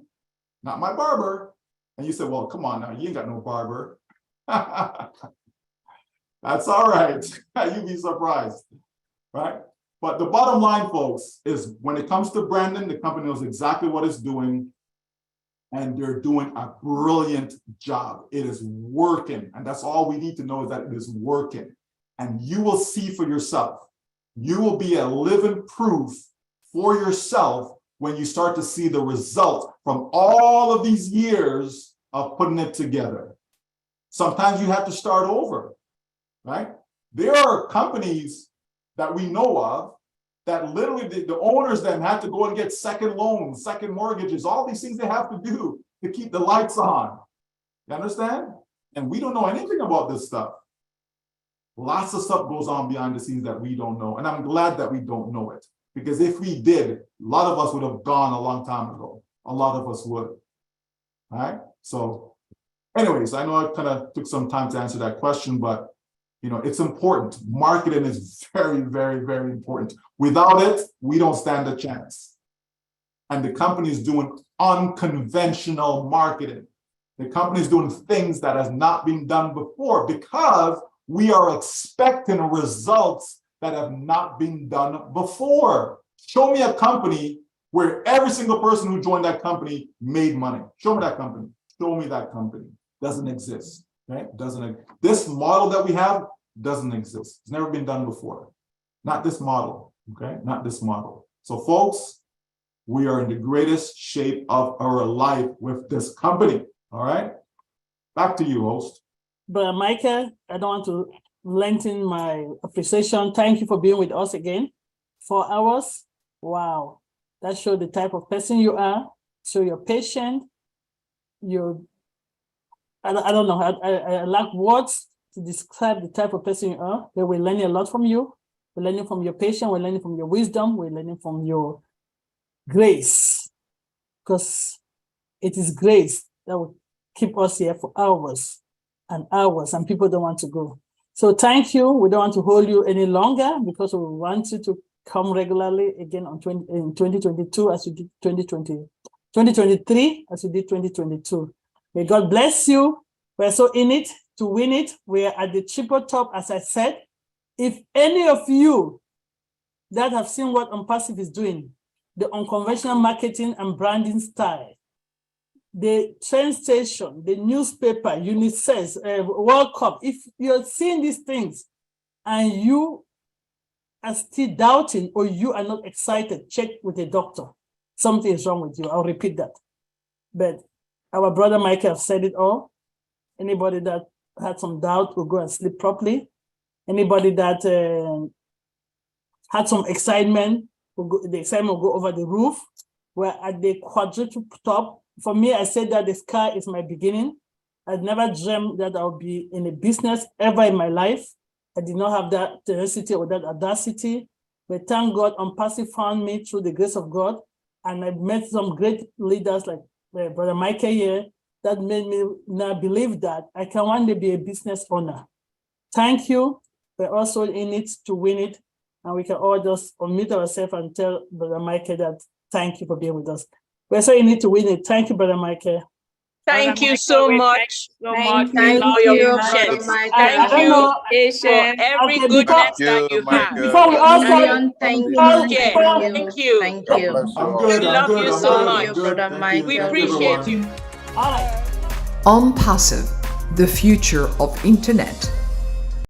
Not my barber. And you said, well, come on now, you ain't got no barber. That's all right. You'd be surprised, right? But the bottom line, folks, is when it comes to branding, the company knows exactly what it's doing, and they're doing a brilliant job. It is working, and that's all we need to know is that it is working. And you will see for yourself. You will be a living proof for yourself when you start to see the result from all of these years of putting it together. Sometimes you have to start over, right? There are companies that we know of that literally the owners then have to go and get second loans, second mortgages, all these things they have to do to keep the lights on. You understand? And we don't know anything about this stuff. Lots of stuff goes on behind the scenes that we don't know. And I'm glad that we don't know it. Because if we did, a lot of us would have gone a long time ago. A lot of us would. All right? So anyways, I know I kind of took some time to answer that question, but it's important. Marketing is very, very, very important. Without it, we don't stand a chance. And the company is doing unconventional marketing. The company is doing things that has not been done before because we are expecting results that have not been done before. Show me a company where every single person who joined that company made money. Show me that company. Show me that company. Doesn't exist, right? This model that we have doesn't exist. It's never been done before. Not this model, okay? Not this model. So folks, we are in the greatest shape of our life with this company, all right? Back to you, host. But Micah, I don't want to lengthen my appreciation. Thank you for being with us again. 4 hours. Wow. That shows the type of person you are. So you're patient. I don't know. I lack words to describe the type of person you are. But we're learning a lot from you. We're learning from your patience. We're learning from your wisdom. We're learning from your grace. Because it is grace that will keep us here for hours and hours, and people don't want to go. So thank you. We don't want to hold you any longer because we want you to come regularly again in 2022 as you did 2023 as you did 2022. May God bless you. We're so in it to win it. We're at the triple top, as I said. If any of you that have seen what ONPASSIVE is doing, the unconventional marketing and branding style, the train station, the newspaper, UNICEF, World Cup, if you're seeing these things and you are still doubting or you are not excited, check with a doctor. Something is wrong with you. I'll repeat that. But our brother Michael have said it all. Anybody that had some doubt will go and sleep properly. Anybody that had some excitement, the excitement will go over the roof. We're at the quadruple top. For me, I said that the sky is my beginning. I never dreamed that I'll be in a business ever in my life. I did not have that tenacity or that audacity. But thank God, ONPASSIVE found me through the grace of God. And I met some great leaders like Brother Michael here that made me now believe that I can one day be a business owner. Thank you. We're also in it to win it. And we can all just unmute ourselves and tell Brother Michael that thank you for being with us. We're so in it to win it. Thank you, Brother Michael. Thank you so much. Thank you for your patience. Thank you for every goodness that you have. Before we all Marion, thank you. Thank you. I'm good. We I'm love good. you I'm so good. much. I'm good. Thank you. We Thank you, appreciate everyone. you. All right. ONPASSIVE, the future of internet.